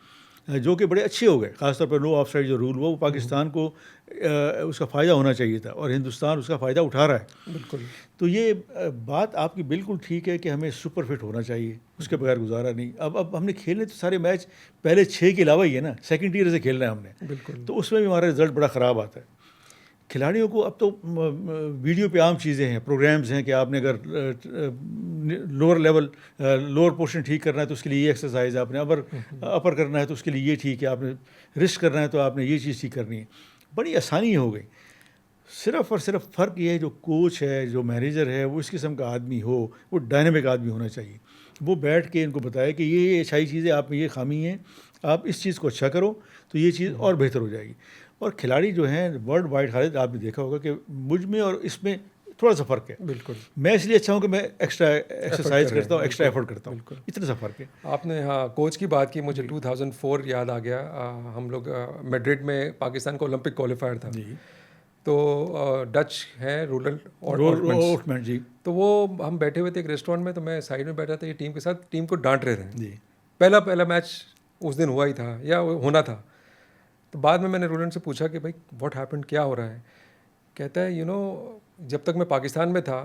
जो कि बड़े अच्छे हो गए। ख़ासतौर पर नो ऑफ साइड जो रूल वो पाकिस्तान को उसका फ़ायदा होना चाहिए था, और हिंदुस्तान उसका फ़ायदा उठा रहा है। बिल्कुल। तो ये बात आपकी बिल्कुल ठीक है कि हमें सुपर फिट होना चाहिए, उसके बगैर गुजारा नहीं। अब हमने खेलने तो सारे मैच पहले 6 के अलावा ही है ना, सेकंड ईयर से खेलना है हमने, बिल्कुल। तो उसमें भी हमारा रिजल्ट बड़ा ख़राब आता है। खिलाड़ियों को अब तो वीडियो पे आम चीज़ें हैं, प्रोग्राम्स हैं कि आपने अगर लोअर लेवल लोअर पोर्शन ठीक करना है तो उसके लिए ये एक्सरसाइज है, आपने अपर करना है तो उसके लिए ये ठीक है, आपने रिस्क करना है तो आपने ये चीज़ ठीक करनी है। बड़ी आसानी हो गई। सिर्फ़ और सिर्फ फ़र्क ये है, जो कोच है, जो मैनेजर है, वो इस किस्म का आदमी हो, वो डायनेमिक आदमी होना चाहिए। वो बैठ के इनको बताए कि ये अच्छाई चीज़ें आप में ये खामी है, आप इस चीज़ को अच्छा करो तो ये चीज़ और बेहतर हो जाएगी। और खिलाड़ी जो हैं वर्ल्ड वाइड, खालिद आपने देखा होगा कि मुझ में और इसमें थोड़ा सा फ़र्क है। बिल्कुल। मैं इसलिए अच्छा हूँ कि मैं एक्स्ट्रा एक्सरसाइज करता हूँ, एक्स्ट्रा एफर्ट करता हूँ, बिल्कुल। इतना सा फ़र्क है। आपने हाँ कोच की बात की, मुझे 2004 याद आ गया। हम लोग मैड्रिड में पाकिस्तान का ओलंपिक क्वालिफायर था जी, तो डच है रूरल और ओर्टमेंट जी, तो वो हम बैठे हुए थे एक रेस्टोरेंट में, तो मैं साइड में बैठा था, ये टीम के साथ टीम को डांट रहे थे। जी, पहला मैच उस दिन हुआ ही था या होना था। तो बाद में मैंने रोलैंड से पूछा कि भाई व्हाट हैपेंड, क्या हो रहा है। कहता है जब तक मैं पाकिस्तान में था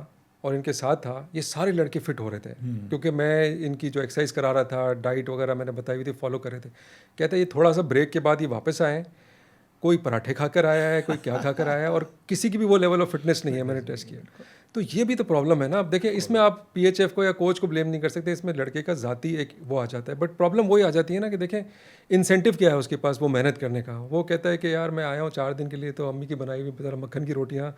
और इनके साथ था, ये सारे लड़के फिट हो रहे थे क्योंकि मैं इनकी जो एक्सरसाइज करा रहा था, डाइट वगैरह मैंने बताई हुई थी, फॉलो कर रहे थे। कहता है ये थोड़ा सा ब्रेक के बाद ये वापस आए, कोई पराठे खाकर आया है, कोई क्या खाकर आया है, और किसी की भी वो लेवल ऑफ फिटनेस नहीं है। मैंने टेस्ट किया, तो ये भी तो प्रॉब्लम है ना। अब देखिए, इसमें आप पीएचएफ को या कोच को ब्लेम नहीं कर सकते, इसमें लड़के का ज़ाती एक वो आ जाता है। बट प्रॉब्लम वही आ जाती है ना कि देखें इंसेंटिव क्या है उसके पास वो मेहनत करने का। वो कहता है कि यार मैं आया हूँ 4 दिन के लिए, तो अम्मी की बनाई हुई जरा मक्खन की रोटियाँ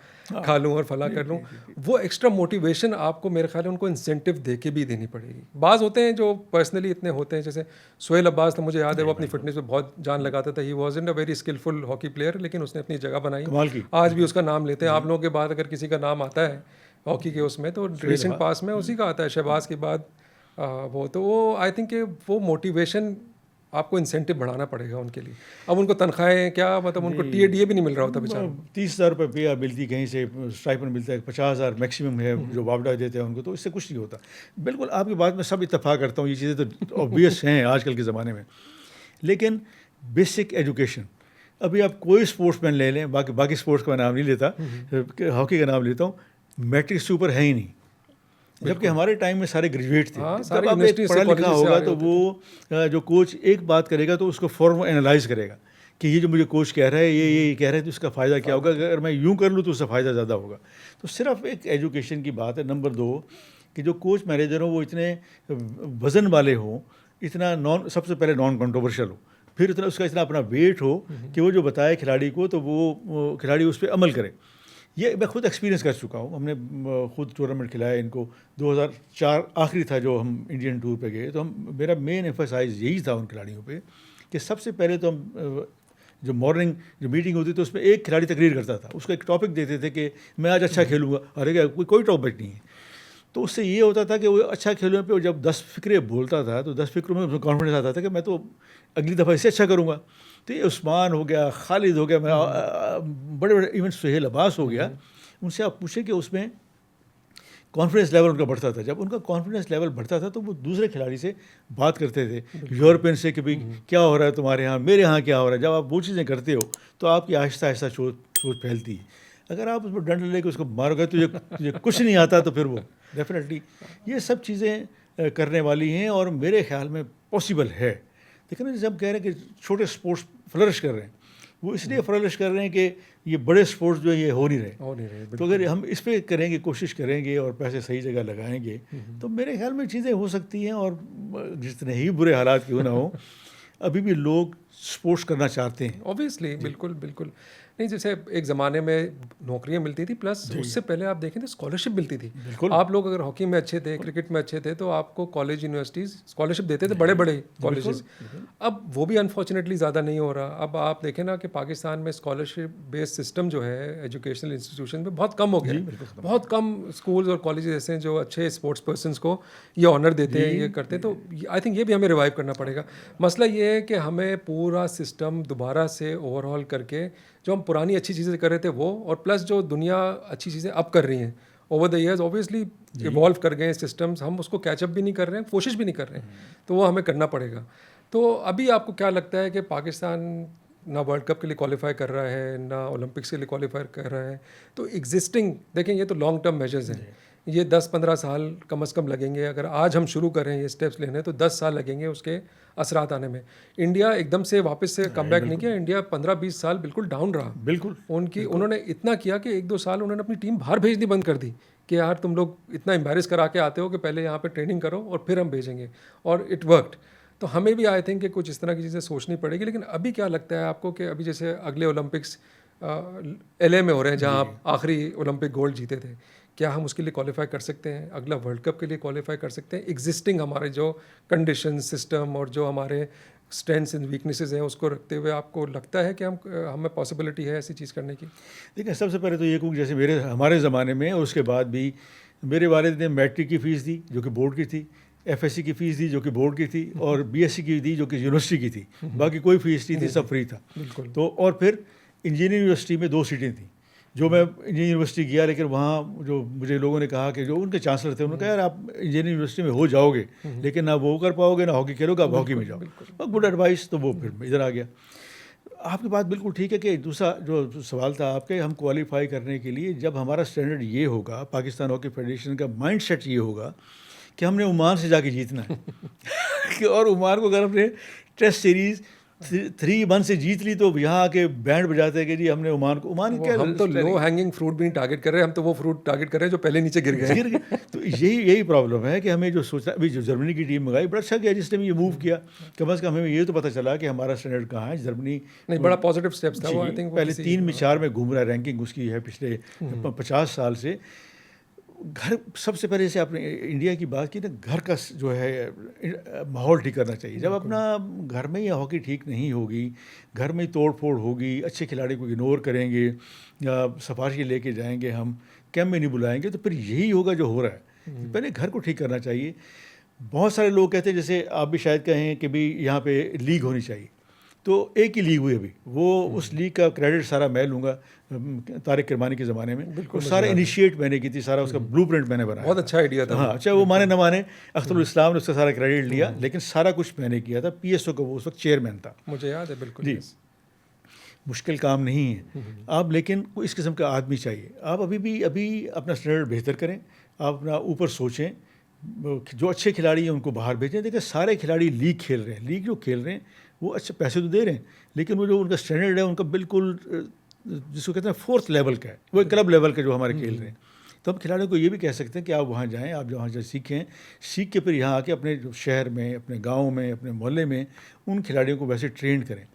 खा लूँ और फला कर लूँ। वो एक्स्ट्रा मोटिवेशन आपको, मेरे ख्याल है, उनको इंसेंटिव दे के भी देनी पड़ेगी। बाज़ होते हैं जो पर्सनली इतने होते हैं, जैसे सोहेल अब्बास, तो मुझे याद है वो अपनी फिटनेस पे बहुत जान लगाता था। He wasn't a very skilful hockey player, लेकिन उसने अपनी जगह बनाई, कमाल की। आज भी उसका नाम लेते हैं। आप लोगों के बाद अगर किसी का नाम आता है हॉकी के उसमें, तो रिसेंट पास में उसी का आता है, शहबाज के बाद वो आई थिंक वो मोटिवेशन आपको इंसेंटिव बढ़ाना पड़ेगा उनके लिए। अब उनको तनख्वाहें क्या, मतलब उनको टीएडीए भी नहीं मिल रहा होता बेचारा। 30,000 रुपये पे मिलती, कहीं से स्टाइपेंड मिलता है, 50,000 मैक्सिमम है जो वापडा देते हैं उनको, तो इससे कुछ नहीं होता। बिल्कुल आपकी बात में सब इत्तेफाक करता हूँ, ये चीज़ें तो ऑब्वियस हैं आजकल के ज़माने में। लेकिन बेसिक एजुकेशन, अभी आप कोई स्पोर्ट्समैन ले लें, बाकी स्पोर्ट्स का नाम नहीं लेता, हॉकी का नाम लेता हूँ, मैट्रिक से ऊपर है ही नहीं। जबकि हमारे टाइम में सारे ग्रेजुएट थे। हाँ, जब आप एक पढ़ा लिखा होगा तो वो जो कोच एक बात करेगा तो उसको फॉर्म एनालाइज करेगा कि ये जो मुझे कोच कह रहा है, ये कह रहा है, तो इसका फ़ायदा क्या होगा, अगर मैं यूँ कर लूँ तो उसका फ़ायदा ज़्यादा होगा। तो सिर्फ एक एजुकेशन की बात है। नंबर 2 कि जो कोच मैनेजर हों वो इतने वज़न वाले हों, इतना सबसे पहले नॉन कंट्रोवर्शियल हो, फिर उसका इतना अपना वेट हो कि वो जो बताए खिलाड़ी को तो वो खिलाड़ी उस पर अमल करे। ये मैं खुद एक्सपीरियंस कर चुका हूँ। हमने खुद टूर्नामेंट खिलाया इनको। 2004 आखिरी था जो हम इंडियन टूर पे गए, तो मेरा मेन एम्फसाइज यही था उन खिलाड़ियों पे कि सबसे पहले तो हम जो मॉर्निंग जो मीटिंग होती तो उसमें एक खिलाड़ी तकरीर करता था, उसको एक टॉपिक देते थे कि मैं आज अच्छा खेलूँगा। अरे क्या, कोई टॉपिक नहीं है। तो उससे ये होता था कि वो अच्छा खेलने पे जब 10 फिक्रें बोलता था तो 10 फिक्रों में उसमें कॉन्फिडेंस आता था कि मैं तो अगली दफ़ा इससे अच्छा करूँगा। तो ये उस्मान हो गया, खालिद हो गया, मैं बड़े बड़े इवन सोहेल अब्बास हो गया, उनसे आप पूछें कि उसमें कॉन्फिडेंस लेवल उनका बढ़ता था। जब उनका कॉन्फिडेंस लेवल बढ़ता था तो वो दूसरे खिलाड़ी से बात करते थे, यूरोपियन से, कि भाई क्या हो रहा है तुम्हारे यहाँ, मेरे यहाँ क्या हो रहा है। जब आप वो चीज़ें करते हो तो आपकी आहिस्ता आहिस्ता सोच फैलती है। अगर आप उसमें डंड लेके उसको मारोगे तो तुझे कुछ नहीं आता, तो फिर वो डेफिनेटली ये सब चीज़ें करने वाली हैं और मेरे ख्याल में पॉसिबल है। लेकिन जब कह रहे हैं कि छोटे स्पोर्ट्स फ्लरिश कर रहे हैं, वो इसलिए फ्लरिश कर रहे हैं कि ये बड़े स्पोर्ट्स जो है ये हो नहीं रहे। तो अगर हम इस पर करेंगे, कोशिश करेंगे और पैसे सही जगह लगाएंगे तो मेरे ख्याल में चीज़ें हो सकती हैं। और जितने ही बुरे हालात क्यों ना हो, अभी भी लोग स्पोर्ट्स करना चाहते हैं। ऑब्वियसली, बिल्कुल बिल्कुल। नहीं, जैसे एक ज़माने में नौकरियां मिलती थी, प्लस उससे पहले आप देखें तो स्कॉलरशिप मिलती थी। बिल्कुल। आप लोग अगर हॉकी में अच्छे थे, क्रिकेट में अच्छे थे, तो आपको कॉलेज यूनिवर्सिटीज़ स्कॉलरशिप देते थे, बड़े बड़े कॉलेजेस। अब वो भी अनफॉर्चुनेटली ज़्यादा नहीं हो रहा। अब आप देखें ना कि पाकिस्तान में स्कॉलरशिप बेस्ड सिस्टम जो है एजुकेशनल इंस्टीट्यूशन में बहुत कम हो गया है। बहुत कम स्कूल्स और कॉलेजेस ऐसे हैं जो अच्छे स्पोर्ट्स पर्सनस को ये ऑनर देते हैं, ये करते हैं। तो आई थिंक ये भी हमें रिवाइव करना पड़ेगा। मसला ये है कि हमें पूरा सिस्टम दोबारा से ओवरहॉल करके जो हम पुरानी अच्छी चीज़ें कर रहे थे वो, और प्लस जो दुनिया अच्छी चीज़ें अब कर रही हैं over the years, obviously evolve कर गए हैं सिस्टम्स, हम उसको कैचअप भी नहीं कर रहे हैं, कोशिश भी नहीं कर रहे हैं, तो वो हमें करना पड़ेगा। तो अभी आपको क्या लगता है कि पाकिस्तान ना वर्ल्ड कप के लिए क्वालिफाई कर रहा है, ना ओलंपिक्स के लिए क्वालिफाई कर रहा है, तो एग्जिस्टिंग देखें, ये तो लॉन्ग टर्म मेजर्स हैं, ये 10-15 साल कम से कम लगेंगे। अगर आज हम शुरू करें ये स्टेप्स लेने तो 10 साल लगेंगे उसके असरात आने में। इंडिया एकदम से वापस से कम बैक नहीं किया, इंडिया 15-20 साल बिल्कुल डाउन रहा। बिल्कुल उन्होंने इतना किया कि 1-2 साल उन्होंने अपनी टीम बाहर भेजनी बंद कर दी कि यार तुम लोग इतना एम्बैरेस करा के आते हो कि पहले यहाँ पे ट्रेनिंग करो और फिर हम भेजेंगे, और इट वर्कड। तो हमें भी आई थिंक कि कुछ इस तरह की चीज़ें सोचनी पड़ेगी। लेकिन अभी क्या लगता है आपको कि अभी जैसे अगले ओलंपिक्स LA में हो रहे हैं, जहाँ आप आखिरी ओलंपिक गोल्ड जीते थे, क्या हम उसके लिए क्वालिफाई कर सकते हैं? अगला वर्ल्ड कप के लिए क्वालिफाई कर सकते हैं? एग्जिस्टिंग हमारे जो कंडीशन सिस्टम और जो हमारे स्ट्रेंथ्स एंड वीकनेसेस हैं उसको रखते हुए आपको लगता है कि हमें पॉसिबिलिटी है ऐसी चीज़ करने की? देखिए, सबसे पहले तो ये कहूँ, जैसे हमारे ज़माने में और उसके बाद भी मेरे वालिद ने मैट्रिक की फ़ीस दी जो कि बोर्ड की थी, FSC की फ़ीस दी जो कि बोर्ड की थी, और BSc की दी जो कि यूनिवर्सिटी की थी। बाकी कोई फ़ीस नहीं थी, सब फ्री था। बिल्कुल। तो और फिर इंजीनियरिंग यूनिवर्सिटी में 2 सीटें थीं, जो मैं इंजीनियरिंग यूनिवर्सिटी गया, लेकिन वहाँ जो मुझे लोगों ने कहा कि जो उनके चांसलर थे, उन्होंने कहा यार आप इंजीनियरिंग यूनिवर्सिटी में हो जाओगे, लेकिन ना वो कर पाओगे, ना हॉकी खेलोगे, आप हॉकी में जाओ। गुड एडवाइस, तो वो फिर इधर आ गया। आपकी बात बिल्कुल ठीक है कि दूसरा जो सवाल था आपके, हम क्वालिफाई करने के लिए जब हमारा स्टैंडर्ड ये होगा, पाकिस्तान हॉकी फेडरेशन का माइंडसेट ये होगा कि हमने ओमान से जाके जीतना है और ओमान को अगर हमने टेस्ट सीरीज़ 3-1 से जीत ली तो यहाँ आके बैंड बजाते हैं कि जी हमने ओमान क्या, हम तो लो हैंगिंग फ्रूट भी नहीं टारगेट कर रहे हैं, हम तो वो फ्रूट टारगेट कर रहे हैं जो पहले नीचे गिर गए। तो यही प्रॉब्लम है कि हमें जो सोचना, अभी जो जर्मनी की टीम मंगाई, बड़ा अच्छा किया जिसने ये मूव किया, कम से कम हमें ये तो पता चला कि हमारा स्टैंडर्ड कहाँ है। जर्मनी नहीं, बड़ा पॉजिटिव स्टेप्स था वो, आई थिंक पहले 3 में 4 में घूम रहा है, रैंकिंग उसकी है पिछले 50 साल से। घर सबसे पहले से आपने इंडिया की बात की ना, घर का जो है माहौल ठीक करना चाहिए। जब अपना घर में ही हॉकी ठीक नहीं होगी, घर में ही तोड़ फोड़ होगी, अच्छे खिलाड़ी को इग्नोर करेंगे या सिफारिश लेके जाएंगे, हम कैंप में नहीं बुलाएंगे, तो फिर यही होगा जो हो रहा है। पहले घर को ठीक करना चाहिए। बहुत सारे लोग कहते हैं, जैसे आप भी शायद कहें कि भी यहाँ पे लीग होनी चाहिए, तो एक ही लीग हुई अभी, वो उस लीग का क्रेडिट सारा मैं लूँगा तारिक किरमानी के ज़माने में। बिल्कुल, सारा इनिशिएट मैंने की थी, सारा उसका ब्लूप्रिंट मैंने बनाया। बहुत अच्छा आइडिया था। हाँ, चाहे वो माने ना माने, अख्तरुल इस्लाम ने उसका सारा क्रेडिट लिया, लेकिन सारा कुछ मैंने किया था। PSO का वो उस वक्त चेयरमैन था, मुझे याद है। बिल्कुल जी। मुश्किल काम नहीं है आप, लेकिन इस किस्म का आदमी चाहिए। आप अभी अपना स्टैंडर्ड बेहतर करें, आप अपना ऊपर सोचें, जो अच्छे खिलाड़ी हैं उनको बाहर भेजें। देखिए, सारे खिलाड़ी लीग खेल रहे हैं, लीग जो खेल रहे हैं वो अच्छे पैसे तो दे रहे हैं, लेकिन वो जो उनका स्टैंडर्ड है उनका बिल्कुल जिसको कहते हैं 4th लेवल का है, वो एक क्लब लेवल के जो हमारे खेल रहे हैं। तो हम खिलाड़ियों को ये भी कह सकते हैं कि आप वहाँ जाएँ, आप वहाँ जाए सीखें, सीख के फिर यहाँ आके अपने शहर में, अपने गाँव में, अपने मोहल्ले में उन खिलाड़ियों को वैसे ट्रेन करें।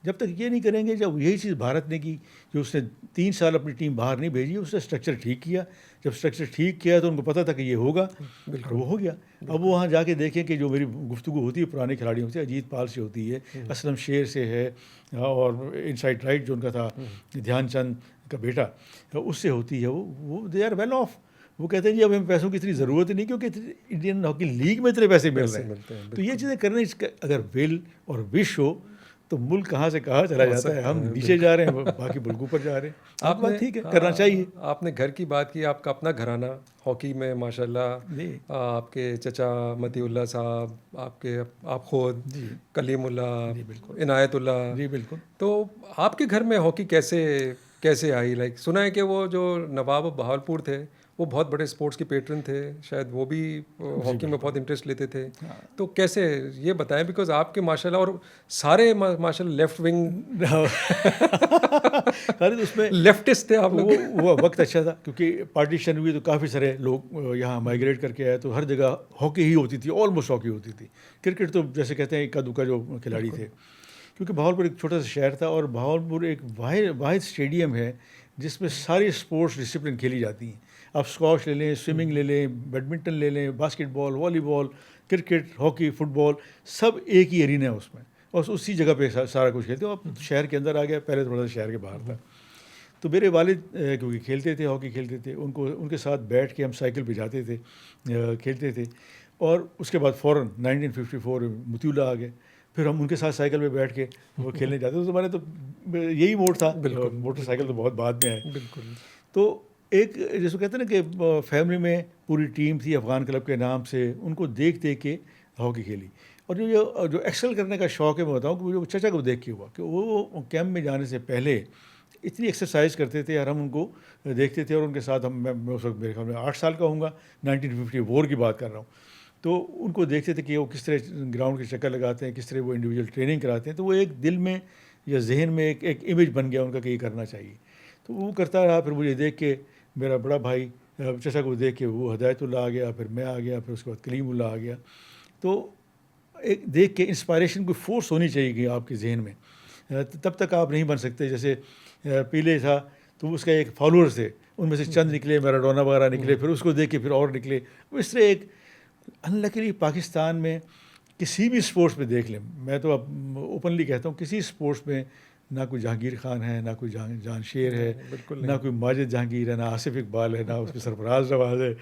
जब तक ये नहीं करेंगे, जब यही चीज़ भारत ने की, जो उसने 3 साल अपनी टीम बाहर नहीं भेजी, उसने स्ट्रक्चर ठीक किया। जब स्ट्रक्चर ठीक किया तो उनको पता था कि ये होगा, और वो हो गया। अब वो वहाँ जाके देखें कि जो मेरी गुफ्तगू होती है पुराने खिलाड़ियों से, अजीत पाल से होती है, असलम शेर से है, और इनसाइड राइट जो उनका था ध्यानचंद का बेटा, उससे होती है, वो दे आर वेल ऑफ। वो कहते हैं जी अब हमें पैसों की इतनी ज़रूरत ही नहीं, क्योंकि इंडियन हॉकी लीग में इतने पैसे मिल रहे हैं। तो ये चीज़ें करने, अगर विल और विश हो तो मुल्क कहाँ से कहाँ चला जाता है। हम नीचे जा रहे हैं, बाकी मुल्कों पर जा रहे हैं। आप बात ठीक है, करना चाहिए। आपने घर की बात की, आपका अपना घराना हॉकी में माशाल्लाह, आपके चचा मतीउल्लाह साहब, आप खुद कलीमुल्ला, इनायतुल्ला, जी बिल्कुल। तो आपके घर में हॉकी कैसे आई? लाइक सुना है कि वो जो नवाब बहावलपुर थे वो बहुत बड़े स्पोर्ट्स के पेट्रन थे, शायद वो भी हॉकी में बहुत इंटरेस्ट लेते थे। तो कैसे, ये बताएं, बिकॉज आपके माशाल्लाह और सारे माशाल्लाह लेफ्ट विंग अरे उसमें लेफ्टिस्ट थे आप लोग। वो वक्त अच्छा था, क्योंकि पार्टीशन हुई तो काफ़ी सारे लोग यहाँ माइग्रेट करके आए, तो हर जगह हॉकी ही होती थी, ऑलमोस्ट हॉकी होती थी। क्रिकेट तो जैसे कहते हैं इक्का दुक्का जो खिलाड़ी थे, क्योंकि भावलपुर एक छोटा सा शहर था और भावलपुर एक वाहिद स्टेडियम है जिसमें सारी स्पोर्ट्स डिसिप्लिन खेली जाती हैं। आप स्क्वॉश ले लें, स्विमिंग ले लें, बैडमिंटन ले लें, basketball, volleyball, cricket, hockey, football, सब एक ही एरिना है उसमें और उसी जगह पे सारा कुछ खेलते हो। अब शहर के अंदर आ गया, पहले थोड़ा सा शहर के बाहर था। तो मेरे वालिद क्योंकि खेलते थे, हॉकी खेलते थे, उनके साथ बैठ के हम साइकिल पे जाते थे, खेलते थे। और उसके बाद फ़ौरन 1954 मुतीउल्लाह आ गए, फिर हम उनके साथ साइकिल पे बैठ के वो खेलने जाते थे। तो हमारे तो यही मोड था, मोटरसाइकिल तो बहुत बाद में आए। बिल्कुल। तो एक जिसको कहते हैं ना कि फैमिली में पूरी टीम थी अफ़गान क्लब के नाम से, उनको देख देख के हॉकी खेली। और जो एक्सेल करने का शौक़ है मैं बताऊँ कि मुझे चचा को देख के हुआ कि वो कैंप में जाने से पहले इतनी एक्सरसाइज करते थे और हम उनको देखते थे और उनके साथ मैं उस वक्त मेरे ख्याल में 8 साल का होऊंगा, 1954 की बात कर रहा हूँ। तो उनको देखते थे कि वो किस तरह ग्राउंड के चक्कर लगाते हैं, किस तरह वो इंडिविजुअल ट्रेनिंग कराते हैं। तो वो एक दिल में या जहन में एक इमेज बन गया उनका कि ये करना चाहिए। तो वो करता रहा। फिर मुझे देख के मेरा बड़ा भाई चचा को देख के वो हिदायतुल्लाह आ गया, फिर मैं आ गया, फिर उसके बाद कलीमुल्लाह आ गया। तो एक देख के इंस्पायरेशन कोई फोर्स होनी चाहिए कि आपके जहन में, तब तक आप नहीं बन सकते। जैसे पीले था तो उसका एक फॉलोअर्स थे, उनमें से चंद निकले, मैराडोना वगैरह निकले, फिर उसको देख के फिर और निकले। इस तरह एक अनलकीली पाकिस्तान में किसी भी स्पोर्ट्स में देख लें, मैं तो अब ओपनली कहता हूँ किसी स्पोर्ट्स में ना कोई जहांगीर खान है, ना कोई जान शेर है, ना कोई माजिद जहांगीर है, ना आसिफ इकबाल है, ना उसमें सरफराज नवाज है,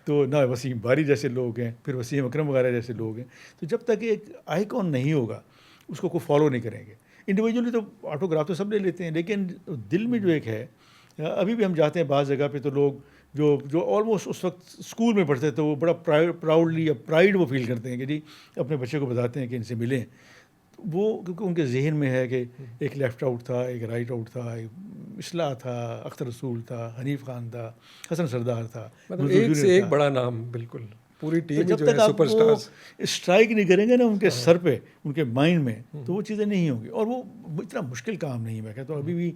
तो ना वसीम बारी जैसे लोग हैं, फिर वसीम अकरम वगैरह जैसे लोग हैं। तो जब तक एक आइकॉन नहीं होगा उसको कोई फॉलो नहीं करेंगे। इंडिविजुअली तो ऑटोग्राफ तो सब ले लेते हैं, लेकिन दिल में जो एक है, अभी भी हम जाते हैं बाज़ जगह पे तो लोग जो ऑलमोस्ट उस वक्त स्कूल में पढ़ते थे वो बड़ा प्राउडली या प्राइड वो फील करते हैं कि जी अपने बच्चे को बताते हैं कि इनसे मिलें। वो क्योंकि उनके जहन में है कि एक लेफ़्ट आउट था, एक राइट आउट था, एक इस्लाह था, अख्तर रसूल था, हनीफ खान था, हसन सरदार था, मतलब एक से एक बड़ा नाम, बिल्कुल पूरी टीम तो जब जो तक है आप सुपरस्टार्स स्ट्राइक नहीं करेंगे ना उनके सर पे, उनके माइंड में, तो वो चीज़ें नहीं होंगी। और वो इतना मुश्किल काम नहीं है। मैं कहता हूँ अभी भी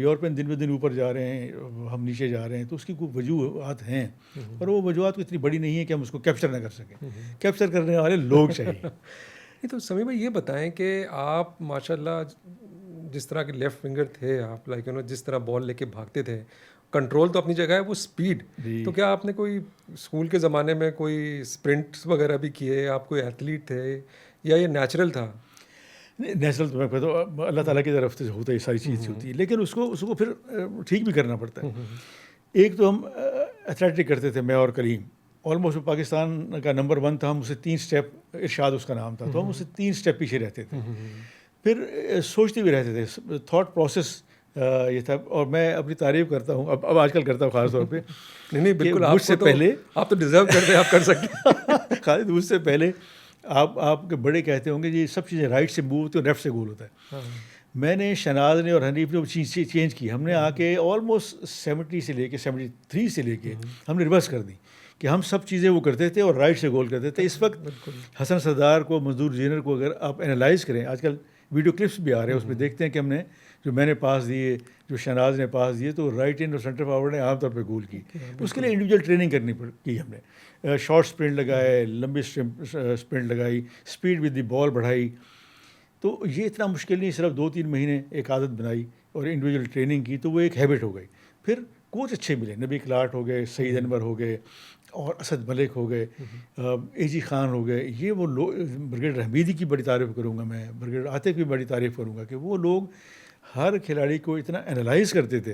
यूरोपियन दिन ब दिन ऊपर जा रहे हैं, हम नीचे जा रहे हैं, तो उसकी कोई वजूहत हैं और वो वजूहत को इतनी बड़ी नहीं है कि हम उसको कैप्चर ना कर सकें। कैप्चर करने वाले लोग चाहिए। नहीं तो समीर भाई ये बताएं कि आप माशाल्लाह जिस तरह के लेफ़्ट विंगर थे आप, लाइक जिस तरह बॉल लेके भागते थे, कंट्रोल तो अपनी जगह है, वो स्पीड, तो क्या आपने कोई स्कूल के ज़माने में कोई स्प्रिंट्स वगैरह भी किए? आप कोई एथलीट थे या ये नेचुरल था? नेचुरल तो मैं कहता हूँ अल्लाह ताला की तरफ से होता है, ये सारी चीज़ होती है, लेकिन उसको फिर ठीक भी करना पड़ता है। एक तो हम एथलेटिक करते थे, मैं और कलीम, ऑलमोस्ट पाकिस्तान का नंबर 1 था। हम उससे 3 स्टेप, इरशाद उसका नाम था, तो हम उससे 3 स्टेप पीछे रहते थे। फिर सोचते भी रहते थे, थॉट प्रोसेस ये था। और मैं अपनी तारीफ़ करता हूँ, अब आजकल करता हूँ ख़ास तौर पे। नहीं बिल्कुल, मुझसे पहले आप तो डिज़र्व करते हैं, आप कर सकते हैं। खालिद मुझसे पहले आपके बड़े कहते होंगे ये सब चीज़ें राइट से मूव होती है, लेफ्ट से गोल होता है। मैंने, शहनाज ने और हनीफ ने वो चीज़ चेंज की। हमने आके ऑलमोस्ट 70 से लेके 73 से लेके हमने रिवर्स कर दी कि हम सब चीज़ें वो करते थे और राइट से गोल करते थे। इस वक्त हसन सरदार को, मजदूर जीनर को अगर आप एनालाइज करें, आजकल वीडियो क्लिप्स भी आ रहे हैं, उसमें देखते हैं कि हमने जो मैंने पास दिए, जो शहनाज ने पास दिए, तो राइट एंड और सेंटर फॉरवर्ड ने आमतौर पर गोल की। उसके लिए इंडिविजुअल ट्रेनिंग करनी की हमने, शॉर्ट स्प्रिंट लगाए, लंबी स्प्रिंट लगाई, स्पीड विद द बॉल बढ़ाई। तो ये इतना मुश्किल नहीं, सिर्फ 2-3 महीने एक आदत बनाई और इंडिविजुअल ट्रेनिंग की, तो वो एक हैबिट हो गई। फिर कोच अच्छे मिले, नबी क्लार्ट हो गए, सईद अनवर हो गए और असद मलिक हो गए, एजी खान हो गए। ये वो लोग, ब्रिगेडियर हमीदी की बड़ी तारीफ़ करूँगा मैं, ब्रिगेडियर आतिफ की बड़ी तारीफ़ करूँगा कि वो लोग हर खिलाड़ी को इतना एनालाइज करते थे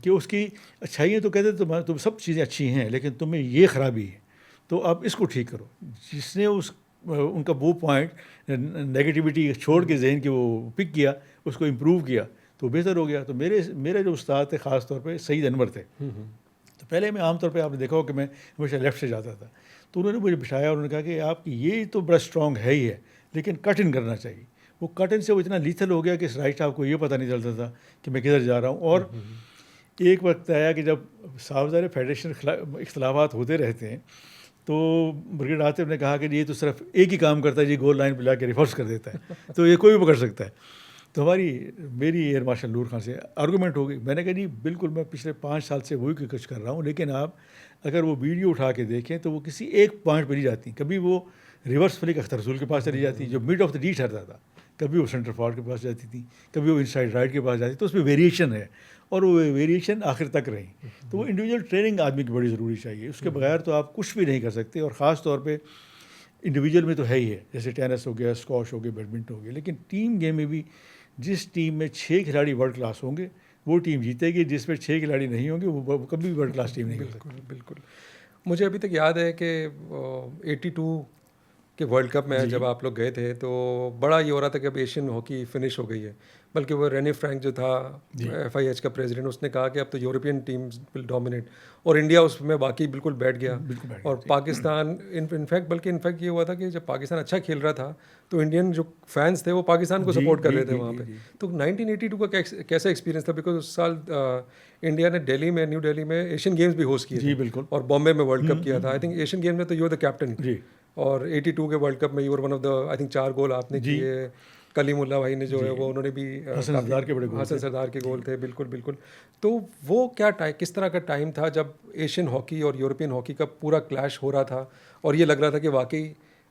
कि उसकी अच्छाइयाँ तो कहते थे तुम सब चीज़ें अच्छी हैं, लेकिन तुम्हें ये ख़राबी है, तो अब इसको ठीक करो। जिसने उनका वो पॉइंट नेगेटिविटी छोड़ के जहन की वो पिक किया, उसको इम्प्रूव किया, तो बेहतर हो गया। तो मेरे जो उस्ताद थे ख़ास तौर पे सईद अनवर थे। तो पहले मैं आमतौर पे आपने देखा हो कि मैं हमेशा लेफ़्ट से जाता था, तो उन्होंने मुझे बिठाया और उन्होंने कहा कि आपकी ये तो बड़ा स्ट्रॉन्ग है ही है, लेकिन कट इन करना चाहिए। वो कट इन से वो इतना लीथल हो गया कि राइट आपको ये पता नहीं चलता था कि मैं किधर जा रहा हूँ। और एक वक्त आया कि जब साहबजारे फेडरेशन इख्तलाफात होते रहते हैं, तो ब्रिगेड आतिफ ने कहा कि ये तो सिर्फ एक ही काम करता है, ये गोल लाइन पे ला के रिवर्स कर देता है, तो ये कोई भी पकड़ सकता है। तो मेरी एयर मार्शल नूर खान से आर्गूमेंट हो गई। मैंने कहा जी बिल्कुल, मैं पिछले 5 साल से वही कुछ कर रहा हूँ, लेकिन आप अगर वो वीडियो उठा के देखें तो वो किसी एक पॉइंट पर नहीं जाती। कभी वो रिवर्स फ्लिक अख्तर रसूल के पास चली जाती, जो मिड ऑफ द डी ठहरता था, कभी वो सेंटर फॉरवर्ड के पास जाती थी, कभी वो इनसाइड राइट के पास जाती थी, तो उसमें वेरिएशन है और वो वेरिएशन आखिर तक रही। तो वो इंडिविजुअल ट्रेनिंग आदमी की बड़ी ज़रूरी चाहिए, उसके बगैर तो आप कुछ भी नहीं कर सकते। और ख़ास तौर पे इंडिविजुअल में तो है ही है, जैसे टेनिस हो गया, स्क्वॉश हो गया, बैडमिंटन हो गया, लेकिन टीम गेम में भी जिस टीम में 6 खिलाड़ी वर्ल्ड क्लास होंगे वो टीम जीतेगी, जिसमें 6 खिलाड़ी नहीं होंगे वो कभी भी वर्ल्ड क्लास टीम नहीं हो सकती। बिल्कुल बिल्कुल। मुझे अभी तक याद है कि 82 के वर्ल्ड कप में जब आप लोग गए थे तो बड़ा ये हो रहा था कि अब एशियन हॉकी फिनिश हो गई है, बल्कि वो रेनी फ्रैंक जो था FIH का प्रेसिडेंट, उसने कहा कि अब तो यूरोपियन टीम्स विल डोमिनेट, और इंडिया उसमें बाकी बिल्कुल बैठ गया। और पाकिस्तान इनफैक्ट ये हुआ था कि जब पाकिस्तान अच्छा खेल रहा था तो इंडियन जो फैंस थे वो पाकिस्तान को सपोर्ट कर रहे थे वहाँ पे। तो 1982 का कैसा एक्सपीरियंस था? बिकॉज उस साल इंडिया ने न्यू दिल्ली में एशियन गेम्स भी होस्ट किए जी थे, बिल्कुल, और बॉम्बे में वर्ल्ड कप किया था। आई थिंक एशियन गेम में तो यू वर द कैप्टन, और 82 के वर्ल्ड कप में you were one of the, I think 4 गोल आपने किए। कलीमुल्ला भाई ने जो है वो उन्होंने भी हसन सरदार के बड़े गोल हसन सरदार के गोल थे। बिल्कुल बिल्कुल। तो वो किस तरह का टाइम था जब एशियन हॉकी और यूरोपियन हॉकी का पूरा क्लैश हो रहा था, और ये लग रहा था कि वाकई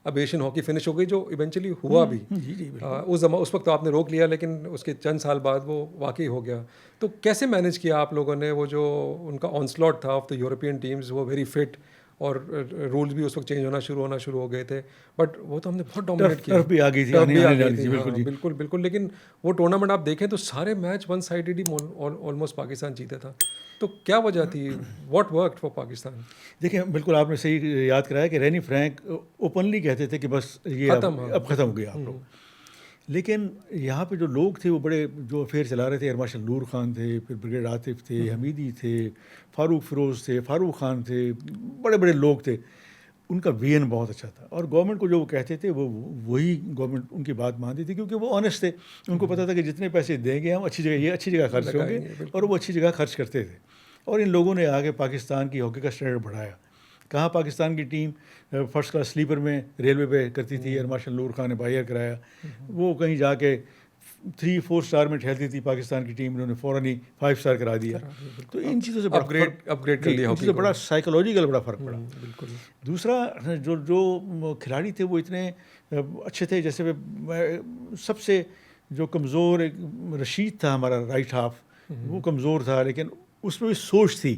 अब एशियन हॉकी फिनिश हो गई, जो इवेंचुअली हुआ भी। उस वक्त तो आपने रोक लिया, लेकिन उसके चंद साल बाद वो वाकई हो गया। तो कैसे मैनेज किया आप लोगों ने वो जो उनका ऑनस्लॉट था ऑफ द यूरोपियन टीम्स, वो वेरी फिट, और रूल्स भी उस वक्त चेंज होना शुरू हो गए थे, बट वो तो हमने बहुत डोमिनेट किया। टर्फ भी आ गई थी, बिल्कुल बिल्कुल। लेकिन वो टूर्नामेंट आप देखें तो सारे मैच वन साइडेड ही ऑलमोस्ट पाकिस्तान जीता था। तो क्या वजह थी? What worked for Pakistan? देखिए, बिल्कुल आपने सही याद कराया कि रेनी फ्रैंक ओपनली कहते थे कि बस ये अब ख़त्म हो गया आप लोग। लेकिन यहाँ पे जो लोग थे वो बड़े जो अफेयर चला रहे थे, एयर मार्शल नूर खान थे, फिर ब्रिगेड आतिफ थे, हमीदी थे, फारूक फिरोज़ थे, फारूक खान थे, बड़े बड़े लोग थे। उनका विजन बहुत अच्छा था, और गवर्नमेंट को जो वो कहते थे वही गवर्नमेंट उनकी बात मानती थी, क्योंकि वो ऑनेस्ट थे। उनको पता था कि जितने पैसे देंगे हम अच्छी जगह खर्च होंगे, और वो अच्छी जगह खर्च करते थे। और इन लोगों ने आगे पाकिस्तान की हॉकी का स्टैंडर्ड बढ़ाया। कहाँ पाकिस्तान की टीम फर्स्ट क्लास स्लीपर में रेलवे पे करती थी, एयर मार्शल नूर खान ने बाहर कराया, वो कहीं जाके 3-4 स्टार में ठहरती थी पाकिस्तान की टीम, उन्होंने फ़ौरन ही 5 स्टार करा दिया। तो इन चीज़ों से अपग्रेड कर लिया, चीज़ों बड़ा साइकोलॉजिकल बड़ा फ़र्क पड़ा। बिल्कुल। दूसरा जो खिलाड़ी थे वो इतने अच्छे थे, जैसे सबसे जो कमज़ोर एक रशीद था हमारा राइट हाफ, वो कमज़ोर था, लेकिन उसमें भी सोच थी।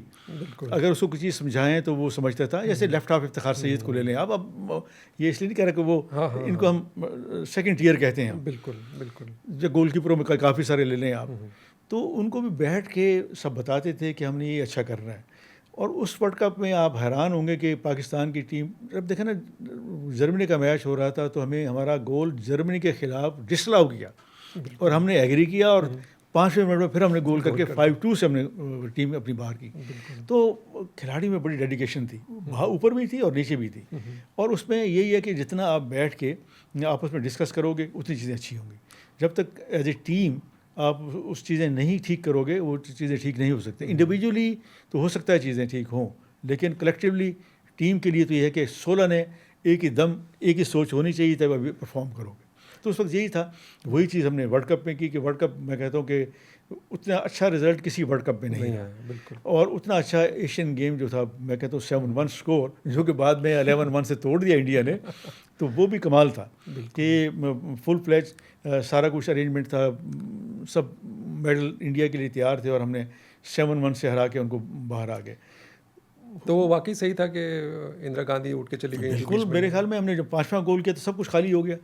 अगर उसको कुछ चीज़ समझाएं तो वो समझता था। जैसे लेफ्ट हाफ इफ्तिखार सैयद को ले लें, अब ये इसलिए नहीं कह रहा कि वो इनको हम सेकंड टियर कहते हैं। बिल्कुल बिल्कुल। जब गोलकीपरों में काफ़ी सारे ले लें आप, तो उनको भी बैठ के सब बताते थे कि हमने ये अच्छा करना है। और उस वर्ल्ड कप में आप हैरान होंगे कि पाकिस्तान की टीम, जब देखें ना जर्मनी का मैच हो रहा था तो हमें हमारा गोल जर्मनी के ख़िलाफ़ डिसअलाउ किया, और हमने एग्री किया, और 5वें मिनट में फिर हमने गोल करके 5-2 से हमने टीम अपनी बाहर की। तो खिलाड़ी में बड़ी डेडिकेशन थी, ऊपर भी थी और नीचे भी थी। और उसमें यही है कि जितना आप बैठ के आपस में डिस्कस करोगे उतनी चीज़ें अच्छी होंगी। जब तक एज ए टीम आप उस चीज़ें नहीं ठीक करोगे, वो चीज़ें ठीक नहीं हो सकती। इंडिविजुअली तो हो सकता है चीज़ें ठीक हों, लेकिन कलेक्टिवली टीम के लिए तो ये है कि 16 ने एक ही दम, एक ही सोच होनी चाहिए, तब अभी परफॉर्म करोगे। तो उस वक्त यही था, वही चीज़ हमने वर्ल्ड कप में की कि वर्ल्ड कप मैं कहता हूँ कि उतना अच्छा रिजल्ट किसी वर्ल्ड कप में नहीं है। बिल्कुल। और उतना अच्छा एशियन गेम जो था, मैं कहता हूँ 7-1 स्कोर, जो कि बाद में 11-1 से तोड़ दिया इंडिया ने, तो वो भी कमाल था कि फुल फ्लैज सारा कुछ अरेंजमेंट था, सब मेडल इंडिया के लिए तैयार थे, और हमने 7-1 से हरा के उनको बाहर आ गए। तो वो वाकई सही था कि इंदिरा गांधी उठ के चली गई? बिल्कुल, मेरे ख्याल में हमने जब 5वां गोल किया तो सब कुछ खाली हो गया।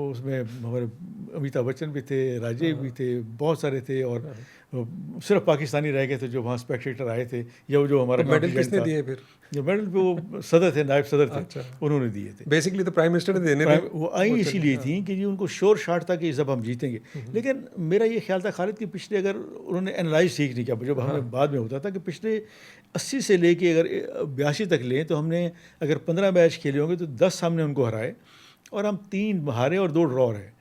उसमें हमारे अमिताभ बच्चन भी थे, राजीव भी थे, बहुत सारे थे, और सिर्फ पाकिस्तानी रह गए थे जो वहाँ स्पेक्टेटर आए थे, या जो हमारा मेडल किसने दिए फिर? जो मेडल पे वो सदर थे, नायब सदर थे, उन्होंने दिए थे। बेसिकली तो प्राइम मिनिस्टर ने देने थे। वो आई इसीलिए थी कि जी उनको श्योर शॉट था कि सब हम जीतेंगे। लेकिन मेरा ये ख्याल था खालिद कि पिछले, अगर उन्होंने एनालाइज ठीक नहीं किया, जो हमें बाद में होता था कि पिछले 80 से लेके अगर 82 तक लें तो हमने अगर 15 मैच खेले होंगे तो 10 हमने उनको हराए, और हम 3 हारे और 2 ड्रॉ रहे।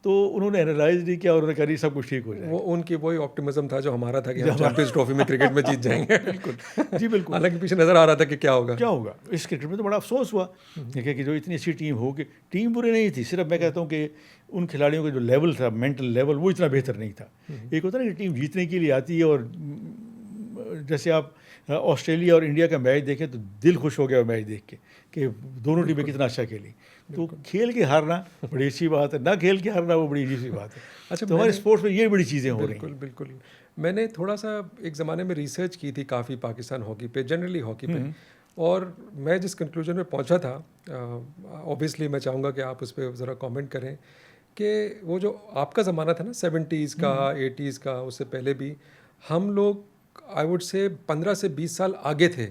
तो उन्होंने एनालाइज नहीं किया, उन्होंने कहा सब कुछ ठीक हो जाएगा। वो उनकी वही ऑप्टिमिज्म था जो हमारा था कि हम चैंपियंस ट्रॉफी में क्रिकेट में जीत जाएंगे। बिल्कुल जी, बिल्कुल। हालांकि पीछे नजर आ रहा था कि क्या होगा। इस क्रिकेट में तो बड़ा अफसोस हुआ कि जो इतनी अच्छी टीम हो, कि टीम बुरी नहीं थी, सिर्फ मैं कहता हूँ कि उन खिलाड़ियों का जो लेवल था, मेंटल लेवल, वो इतना बेहतर नहीं था। एक होता है ना कि टीम जीतने के लिए आती है, और जैसे आप ऑस्ट्रेलिया और इंडिया का मैच देखें तो दिल खुश हो गया मैच देख के कि दोनों टीमें कितना अच्छा खेली। तो खेल के हारना बड़ी अच्छी बात है, ना खेल के हारना वो बड़ी अजीब सी बात है। अच्छा, तो हमारे स्पोर्ट्स में ये बड़ी चीज़ें हो रही बिल्कुल हैं। बिल्कुल। मैंने थोड़ा सा एक ज़माने में रिसर्च की थी काफ़ी पाकिस्तान हॉकी पे, जनरली हॉकी पे, और मैं जिस कंक्लूजन में पहुंचा था, ऑब्वियसली मैं चाहूँगा कि आप उस पर ज़रा कमेंट करें कि वो जो आपका ज़माना था ना 70s का 80s का, उससे पहले भी हम लोग आई वुड से 15 से 20 साल आगे थे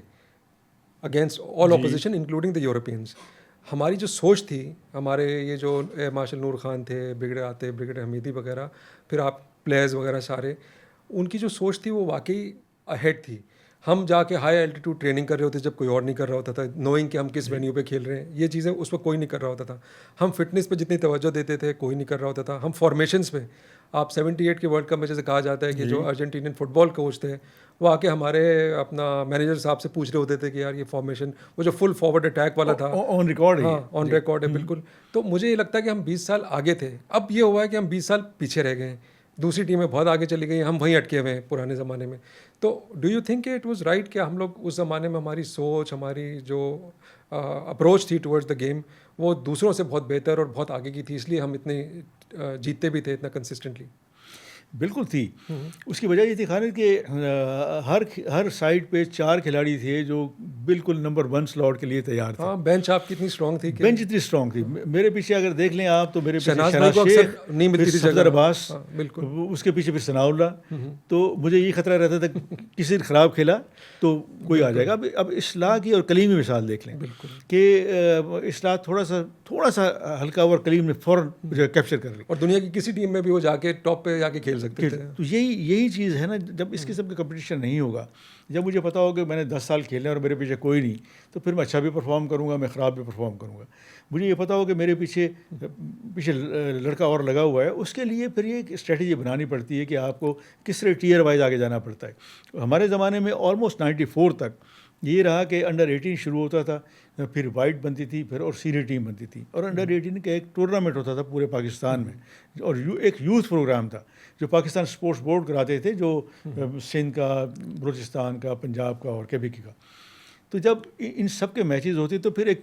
against all opposition including the Europeans. हमारी जो सोच थी, हमारे ये जो मार्शल नूर खान थे, ब्रिगेड हमीदी वगैरह, फिर आप प्लेयर्स वगैरह सारे, उनकी जो सोच थी वो वाकई अहेड थी। हम जाके हाई एल्टीट्यूड ट्रेनिंग कर रहे होते जब कोई और नहीं कर रहा होता था, नोइंग कि हम किस वेन्यू पे खेल रहे हैं, ये चीज़ें उस पर कोई नहीं कर रहा होता था। हम फिटनेस पे जितनी तवज्जो देते थे कोई नहीं कर रहा होता था। हम फॉर्मेशंस पे, आप 78 के वर्ल्ड कप में जैसे कहा जाता है कि जो अर्जेंटीनियन फुटबॉल कोच थे वो आके हमारे अपना मैनेजर साहब से पूछ रहे होते थे कि यार ये फॉर्मेशन, वो जो फुल फॉरवर्ड अटैक वाला था, ऑन रिकॉर्ड है। हाँ ऑन रिकॉर्ड है बिल्कुल। तो मुझे ये लगता है कि हम 20 साल आगे थे। अब ये हुआ है कि हम 20 साल पीछे रह गए हैं, दूसरी टीमें बहुत आगे चली गई, हम वहीं अटके हुए हैं पुराने ज़माने में। तो do you think it was right कि हम लोग उस ज़माने में हमारी सोच, हमारी जो अप्रोच थी टुवर्ड्स द गेम, वो दूसरों से बहुत बेहतर और बहुत आगे की थी, इसलिए हम इतने जीतते भी थे इतना कंसिस्टेंटली? बिल्कुल थी। उसकी वजह ये थी खालिद कि हर साइड पे 4 खिलाड़ी थे जो बिल्कुल नंबर 1 स्लॉट के लिए तैयार थे। हाँ, बेंच आपकी इतनी स्ट्रांग थी कि बेंच इतनी स्ट्रांग थी। मेरे पीछे अगर देख लें आप तो मेरे पीछे शहनाज शहनाज भाई को अक्सर शेख, नहीं मिलती फिर थी जगह। सफदर अब्बास, हाँ, बिल्कुल। उसके पीछे फिर सनाउल्लाह। तो मुझे ये खतरा रहता था किसी दिन ख़राब खेला तो कोई आ जाएगा। अब इस्लाह की और कलीम की मिसाल देख लें कि इस्लाह थोड़ा सा हल्का और कलीम ने फ़ौरन कैप्चर कर ली। और दुनिया की किसी टीम में भी वो जाके टॉप पे जाके खेल सकते थे। तो यही चीज़ है ना, जब इस किस्म का कंपटीशन नहीं होगा, जब मुझे पता होगा कि मैंने 10 साल खेले और मेरे पीछे कोई नहीं, तो फिर मैं अच्छा भी परफॉर्म करूँगा, मैं ख़राब भी परफॉर्म करूँगा। मुझे ये पता हो कि मेरे पीछे लड़का और लगा हुआ है, उसके लिए फिर ये एक स्ट्रेटजी बनानी पड़ती है कि आपको किस तरह टीयर वाइज आगे जाना पड़ता है। हमारे ज़माने में ऑलमोस्ट 94 तक ये रहा कि अंडर 18 शुरू होता था, फिर वाइट बनती थी, फिर और सीनियर टीम बनती थी, और अंडर 18 का एक टूर्नामेंट होता था पूरे पाकिस्तान में, और एक यूथ प्रोग्राम था जो पाकिस्तान स्पोर्ट्स बोर्ड कराते थे, जो सिंध का, बलूचिस्तान का, पंजाब का और केबीकी का। तो जब इन सब के मैचेस होते तो फिर एक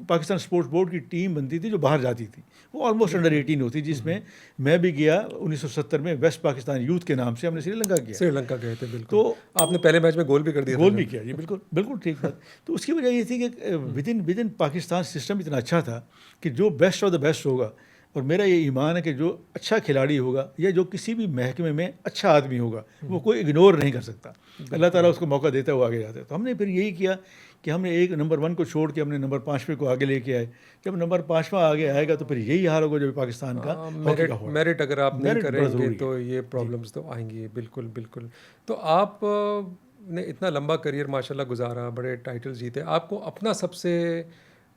पाकिस्तान स्पोर्ट्स बोर्ड की टीम बनती थी जो बाहर जाती थी, वो ऑलमोस्ट अंडर 18 होती, जिसमें मैं भी गया 1970 में। वेस्ट पाकिस्तान यूथ के नाम से हमने श्रीलंका किया। श्रीलंका गए थे बिल्कुल। तो आपने पहले मैच में गोल भी कर दिया, गोल भी किया जी, बिल्कुल बिल्कुल ठीक बात। तो उसकी वजह ये थी कि विद इन पाकिस्तान सिस्टम इतना अच्छा था कि जो बेस्ट ऑफ द बेस्ट होगा, और मेरा ये ईमान है कि जो अच्छा खिलाड़ी होगा या जो किसी भी महकमे में अच्छा आदमी होगा, वो कोई इग्नोर नहीं कर सकता। अल्लाह ताला उसको मौका देता हुआ आगे जाता है। तो हमने फिर यही किया कि हमने एक नंबर 1 को छोड़ के हमने नंबर 5वें को आगे लेके आए। जब नंबर 5वां आगे आएगा तो फिर यही हाल होगा जो पाकिस्तान का हॉकी का हुआ। मेरिट अगर आप नहीं मेरिट बड़ा करेंगे ज़रूरी तो ये प्रॉब्लम्स तो आएंगी, बिल्कुल बिल्कुल। तो आप ने इतना लंबा करियर माशाल्लाह गुजारा, बड़े टाइटल जीते, आपको अपना सबसे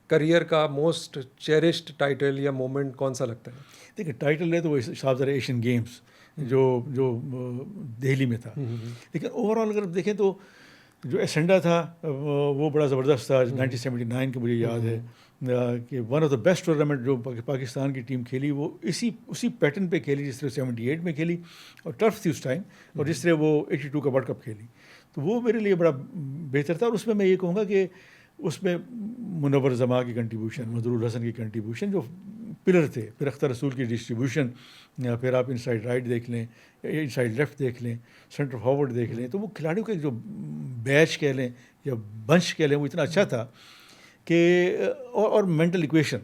करियर का मोस्ट चेरिश्ड टाइटल या मोमेंट कौन सा लगता है? देखिए, टाइटल है तो वो शाहज़ार एशियन गेम्स जो दिल्ली में था, लेकिन ओवरऑल अगर देखें तो जो एसेंडा था वो बड़ा ज़बरदस्त था। 1979 की मुझे याद है कि one of the best tournament जो पाकिस्तान की टीम खेली, वो उसी पैटर्न पे खेली जिस तरह 78 में खेली, और टफ थी उस टाइम, और जिस तरह वो 82 का वर्ल्ड कप खेली, तो वो मेरे लिए बड़ा बेहतर था। और उसमें मैं ये कहूँगा कि उसमें मुनव्वर जमा की कंट्रीब्यूशन, मजरूल हसन की कंट्रीब्यूशन जो पिलर थे, फिर अख्तर रसूल की डिस्ट्रीब्यूशन, या फिर आप इनसाइड राइट देख लें, इनसाइड लेफ़्ट देख लें, सेंटर फॉरवर्ड देख लें, तो वो खिलाड़ियों का जो बैच कह लें या बंच कह लें, वो इतना अच्छा था कि और मेंटल इक्वेशन,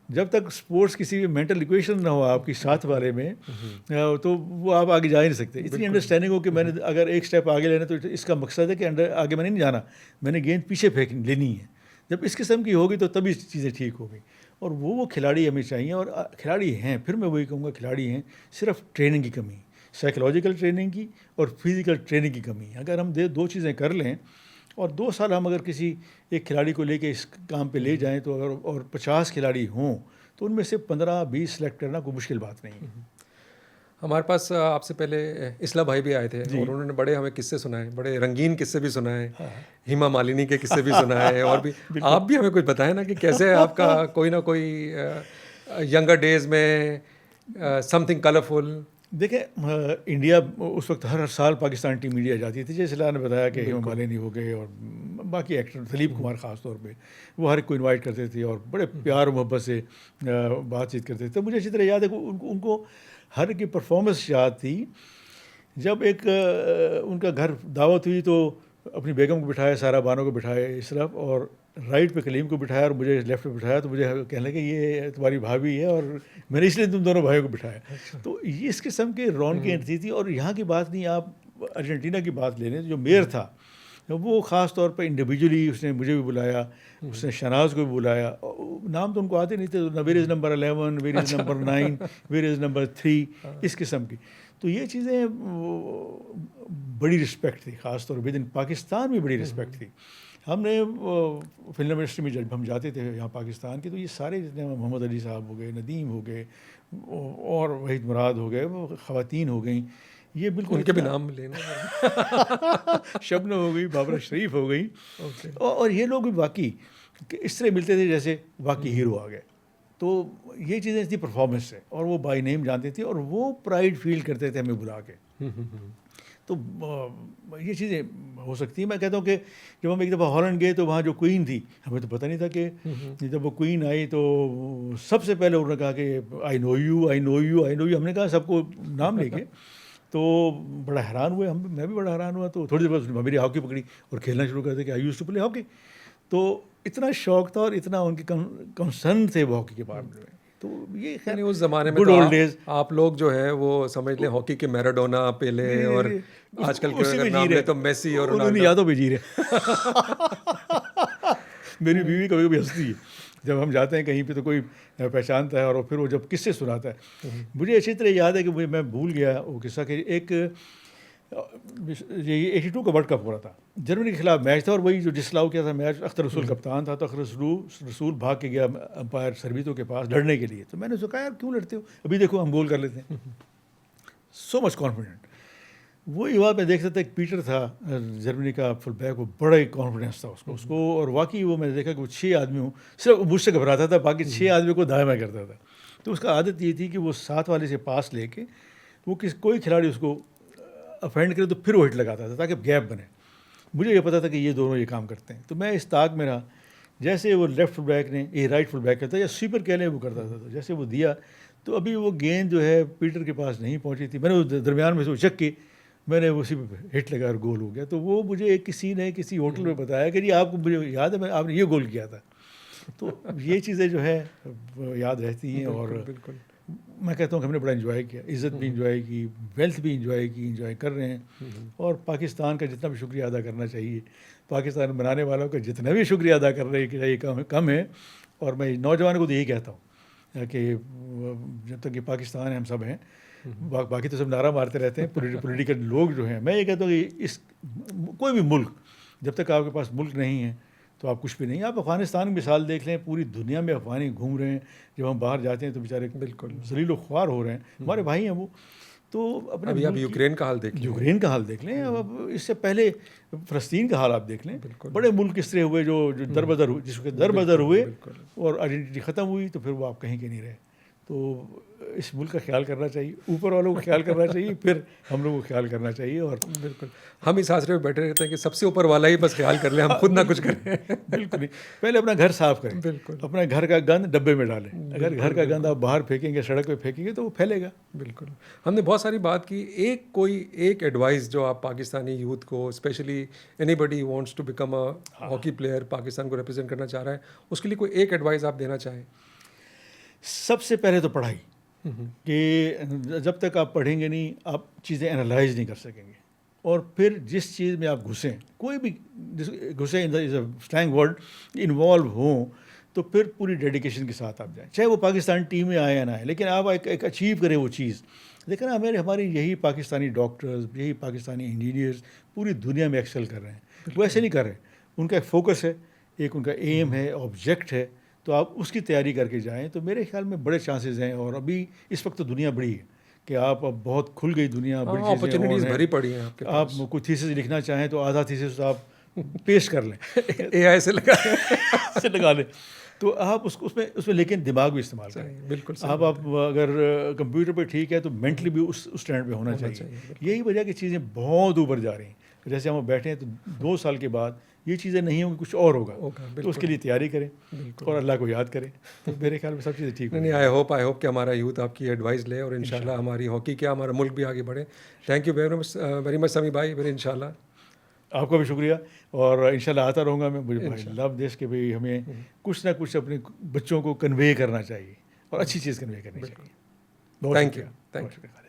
जब तक स्पोर्ट्स किसी भी मेंटल इक्वेशन ना हो आपकी साथ वाले में, तो वो आप आगे जा ही नहीं सकते। इतनी अंडरस्टैंडिंग हो कि मैंने अगर एक स्टेप आगे लेना तो इसका मकसद है कि आगे मैंने नहीं जाना, मैंने गेंद पीछे फेंक लेनी है। जब इस किस्म की होगी तो तभी चीज़ें ठीक होगी, और वो खिलाड़ी हमें चाहिए, और खिलाड़ी हैं, फिर मैं वही कहूँगा खिलाड़ी हैं, सिर्फ ट्रेनिंग की कमी, साइकोलॉजिकल ट्रेनिंग की और फिज़िकल ट्रेनिंग की कमी। अगर हम दो चीज़ें कर लें और 2 साल हम अगर किसी एक खिलाड़ी को लेके इस काम पे ले जाएं, तो अगर और 50 खिलाड़ी हों तो उनमें से 15-20 सेलेक्ट करना कोई मुश्किल बात नहीं है। हमारे पास आपसे पहले इसला भाई भी आए थे और उन्होंने बड़े हमें किस्से सुनाए, बड़े रंगीन किस्से भी सुनाए, हेमा मालिनी के किस्से भी सुनाए, और भी आप भी हमें कुछ बताएं ना कि कैसे आपका कोई ना कोई यंगर डेज में समथिंग कलरफुल देखें इंडिया उस वक्त हर साल पाकिस्तान टीम इंडिया जाती थी, जैसे लाल ने बताया कि हेमा मालिनी हो गए और बाकी एक्टर दिलीप कुमार ख़ास तौर पे, वो हर एक को इनवाइट करते थे और बड़े प्यार मोहब्बत से बातचीत करते थे। तो मुझे अच्छी तरह याद है कि उनको हर की परफॉर्मेंस याद थी। जब एक उनका घर दावत हुई तो अपनी बेगम को बिठाया, सारा बानो को बिठाया इस तरफ, और राइट पे कलीम को बिठाया और मुझे लेफ्ट पे बिठाया। तो मुझे कहने लगे ये तुम्हारी भाभी है और मैंने इसलिए तुम दोनों भाइयों को बिठाया। तो ये इस किस्म के रौनकें थी। और यहाँ की बात नहीं, आप अर्जेंटीना की बात ले लें, जो मेयर था वो ख़ास तौर पर इंडिविजुअली उसने मुझे भी बुलाया, उसने शहनाज को भी बुलाया। नाम तो उनको आते नहीं थे, where is number 11, where is number 9, where is number 3, इस किस्म की। तो ये चीज़ें बड़ी रिस्पेक्ट थी, ख़ास तौर विद इन पाकिस्तान में बड़ी रिस्पेक्ट थी। हमने फिल्म इंडस्ट्री में जब हम जाते थे यहाँ पाकिस्तान के, तो ये सारे जितने मोहम्मद अली साहब हो गए, नदीम हो गए और वहीद मुराद हो गए, वो ख़वातीन हो गई, ये बिल्कुल उनके भी नाम लेना शबनम हो गई, बाबरा शरीफ हो गई, और ये लोग भी वाकई इस तरह मिलते थे जैसे वाकई हीरो आ गए। तो ये चीज़ें थी परफॉर्मेंस से, और वो बाय नेम जानते थे और वो प्राइड फील करते थे हमें बुला के। तो ये चीज़ें हो सकती हैं। मैं कहता हूँ कि जब हम एक दफ़ा हॉलैंड गए तो वहाँ जो क्वीन थी, हमें तो पता नहीं था कि जब वो क्वीन आई तो सबसे पहले उन्होंने कहा कि I know you, I know you, I know you. हमने कहा सबको नाम लेके, तो बड़ा हैरान हुए हम, मैं भी बड़ा हैरान हुआ। तो थोड़ी देर बाद उसने मेरी हॉकी पकड़ी और खेलना शुरू कर दिया कि I used to play hockey. तो इतना शौक था और इतना उनके कंसर्न थे वो हॉकी के बारे में। तो ये खैर उस ज़माने में गुड तो ओल्ड डेज। आप लोग जो है वो समझ लें हॉकी के मैराडोना, पेले और आजकल के उसी में अगर जी नाम रहे, ले तो मेसी और उन्हीं रोनाल्डो। यादों में जी रहे। मेरी बीवी कभी कभी हंसती है जब हम जाते हैं कहीं पे, तो कोई पहचानता है और फिर वो जब किस्से सुनाता है। मुझे अच्छी तरह याद है कि मैं भूल गया वो किस्सा कि एक ये 82 का वर्ल्ड कप हो रहा था, जर्मनी के खिलाफ मैच था, और वही जो डिसलाउ किया था मैच, अख्तर रसूल कप्तान था। तो अख्तर रसूल भाग के गया अंपायर सर्वितो के पास लड़ने के लिए। तो मैंने उसको कहा यार क्यों लड़ते हो, अभी देखो हम गोल कर लेते हैं। So much confident. वही बात मैं देखता था, एक पीटर था जर्मनी का फुल बैक, वो बड़ा ही कॉन्फिडेंस था उसको, और वाकई वो मैंने देखा कि वो 6 आदमी हूँ, सिर्फ मुझसे घबराता था, बाकी 6 आदमी को दाएं बाएं करता था। तो उसका आदत ये थी कि वो 7 वाले से पास लेके वो कोई खिलाड़ी उसको अफेंड करे तो फिर वो हिट लगाता था ताकि गैप बने। मुझे ये पता था कि ये दोनों ये काम करते हैं। तो मैं इस ताक में रहा, जैसे वो लेफ्ट फुल बैक ने, ये राइट फुल बैक करता या स्वीपर कह लें वो करता था, तो जैसे वो दिया तो अभी वो गेंद जो है पीटर के पास नहीं पहुंची थी, मैंने वो दरमियान में से उचक के मैंने उसी पे हिट लगा और गोल हो गया। तो वो मुझे किसी ने किसी होटल में बताया कि जी आपको, मुझे याद है आपने ये गोल किया था। तो ये चीज़ें जो है याद रहती हैं। और बिल्कुल मैं कहता हूँ कि हमने बड़ा इन्जॉय किया, इज़्ज़त भी इन्जॉय की, वेल्थ भी इन्जॉय कर रहे हैं। और पाकिस्तान का जितना भी शुक्रिया अदा करना चाहिए, पाकिस्तान बनाने वालों का जितना भी शुक्रिया अदा कर रहे चाहिए कम है। और मैं नौजवानों को तो यही कहता हूँ कि जब तक ये पाकिस्तान है हम सब हैं, बाकी तो सब नारा मारते रहते हैं पॉलिटिकल लोग जो हैं। मैं ये कहता हूँ कि इस कोई भी मुल्क, जब तक आपके पास मुल्क नहीं है तो आप कुछ भी नहीं। आप अफ़गानिस्तान की मिसाल देख लें, पूरी दुनिया में अफ़गानी घूम रहे हैं, जब हम बाहर जाते हैं तो बेचारे बिल्कुल ज़लील ख्वार हो रहे हैं, हमारे भाई हैं वो। तो अपने अभी आप यूक्रेन का हाल देख लें, यूक्रेन का हाल देख लें, अब इससे पहले फ़लस्तीन का हाल आप देख लें। बड़े मुल्क किस तरह हुए जो दरबदर हुए, जिसके दरबदर हुए और आइडेंटिटी ख़त्म हुई, तो फिर वो आप कहीं के नहीं रहे। तो इस मुल्क का ख्याल करना चाहिए, ऊपर वालों को ख्याल करना चाहिए, फिर हम लोगों को ख्याल करना चाहिए। और बिल्कुल हम इस आसरे में बैठे रहते हैं कि सबसे ऊपर वाला ही बस ख्याल कर ले, हम खुद ना कुछ करें। बिल्कुल नहीं, पहले अपना घर साफ करें, बिल्कुल अपना घर का गंद डब्बे में डालें। अगर घर का गंद आप बाहर फेंकेंगे, सड़क पे फेंकेंगे, तो वो फैलेगा। बिल्कुल हमने बहुत सारी बात की। एक एडवाइस जो आप पाकिस्तानी यूथ को, specially anybody wants to become a hockey player, Pakistan को रिप्रेजेंट करना चाह रहा है, उसके लिए कोई एक एडवाइस आप देना चाहें? सबसे पहले तो पढ़ाई, कि जब तक आप पढ़ेंगे नहीं आप चीज़ें एनालाइज नहीं कर सकेंगे। और फिर जिस चीज़ में आप घुसें, कोई भी घुसें, in the slang word, involve हों, तो फिर पूरी डेडिकेशन के साथ आप जाएं, चाहे वो पाकिस्तान टीम में आए या ना आए, लेकिन आप एक अचीव करें वो चीज़। लेकिन हमारी यही पाकिस्तानी डॉक्टर्स, यही पाकिस्तानी इंजीनियर्स पूरी दुनिया में एक्सेल कर रहे हैं। वो ऐसे नहीं कर रहे, उनका एक फोकस है, एक उनका एम है, ऑब्जेक्ट है, तो आप उसकी तैयारी करके जाएं तो मेरे ख्याल में बड़े चांसेस हैं। और अभी इस वक्त तो दुनिया बड़ी है कि आप अब बहुत खुल गई दुनिया, बड़ी चीज़ें अपॉर्चुनिटीज भरी पड़ी हैं आपके पास। आप कोई थीसिस लिखना चाहें तो आधा थीसिस आप पेश कर लें एआई से लगा से लगा लें। तो आप उसको उसमें उसमें लेकिन दिमाग भी इस्तेमाल सही, करें। बिल्कुल सही आप अगर कंप्यूटर पे ठीक है तो मेंटली भी उस स्टैंड पे होना चाहिए, चाहिए। यही वजह की चीज़ें बहुत ऊपर जा रही हैं। जैसे हम बैठे हैं तो 2 साल के बाद ये चीज़ें नहीं होंगी, कुछ और होगा। तो उसके लिए तैयारी करें और अल्लाह को याद करें, तो मेरे ख्याल में सब चीज़ें ठीक नहीं, होंगी। आई होप कि हमारा यूथ आपकी एडवाइस ले और इंशाल्लाह हमारी हॉकी क्या हमारा मुल्क भी आगे बढ़े। थैंक यू वेरी मच समी भाई, फिर इंशाल्लाह आपका भी शुक्रिया और इंशाल्लाह आता रहूँगा मैं। मुझे भाई लव देश के भाई हमें कुछ ना कुछ अपने बच्चों को कन्वे करना चाहिए और अच्छी चीज़ कन्वे करनी चाहिए। बहुत थैंक यू, शुक्रिया, थैंक बहुत यू। शुक्रिया।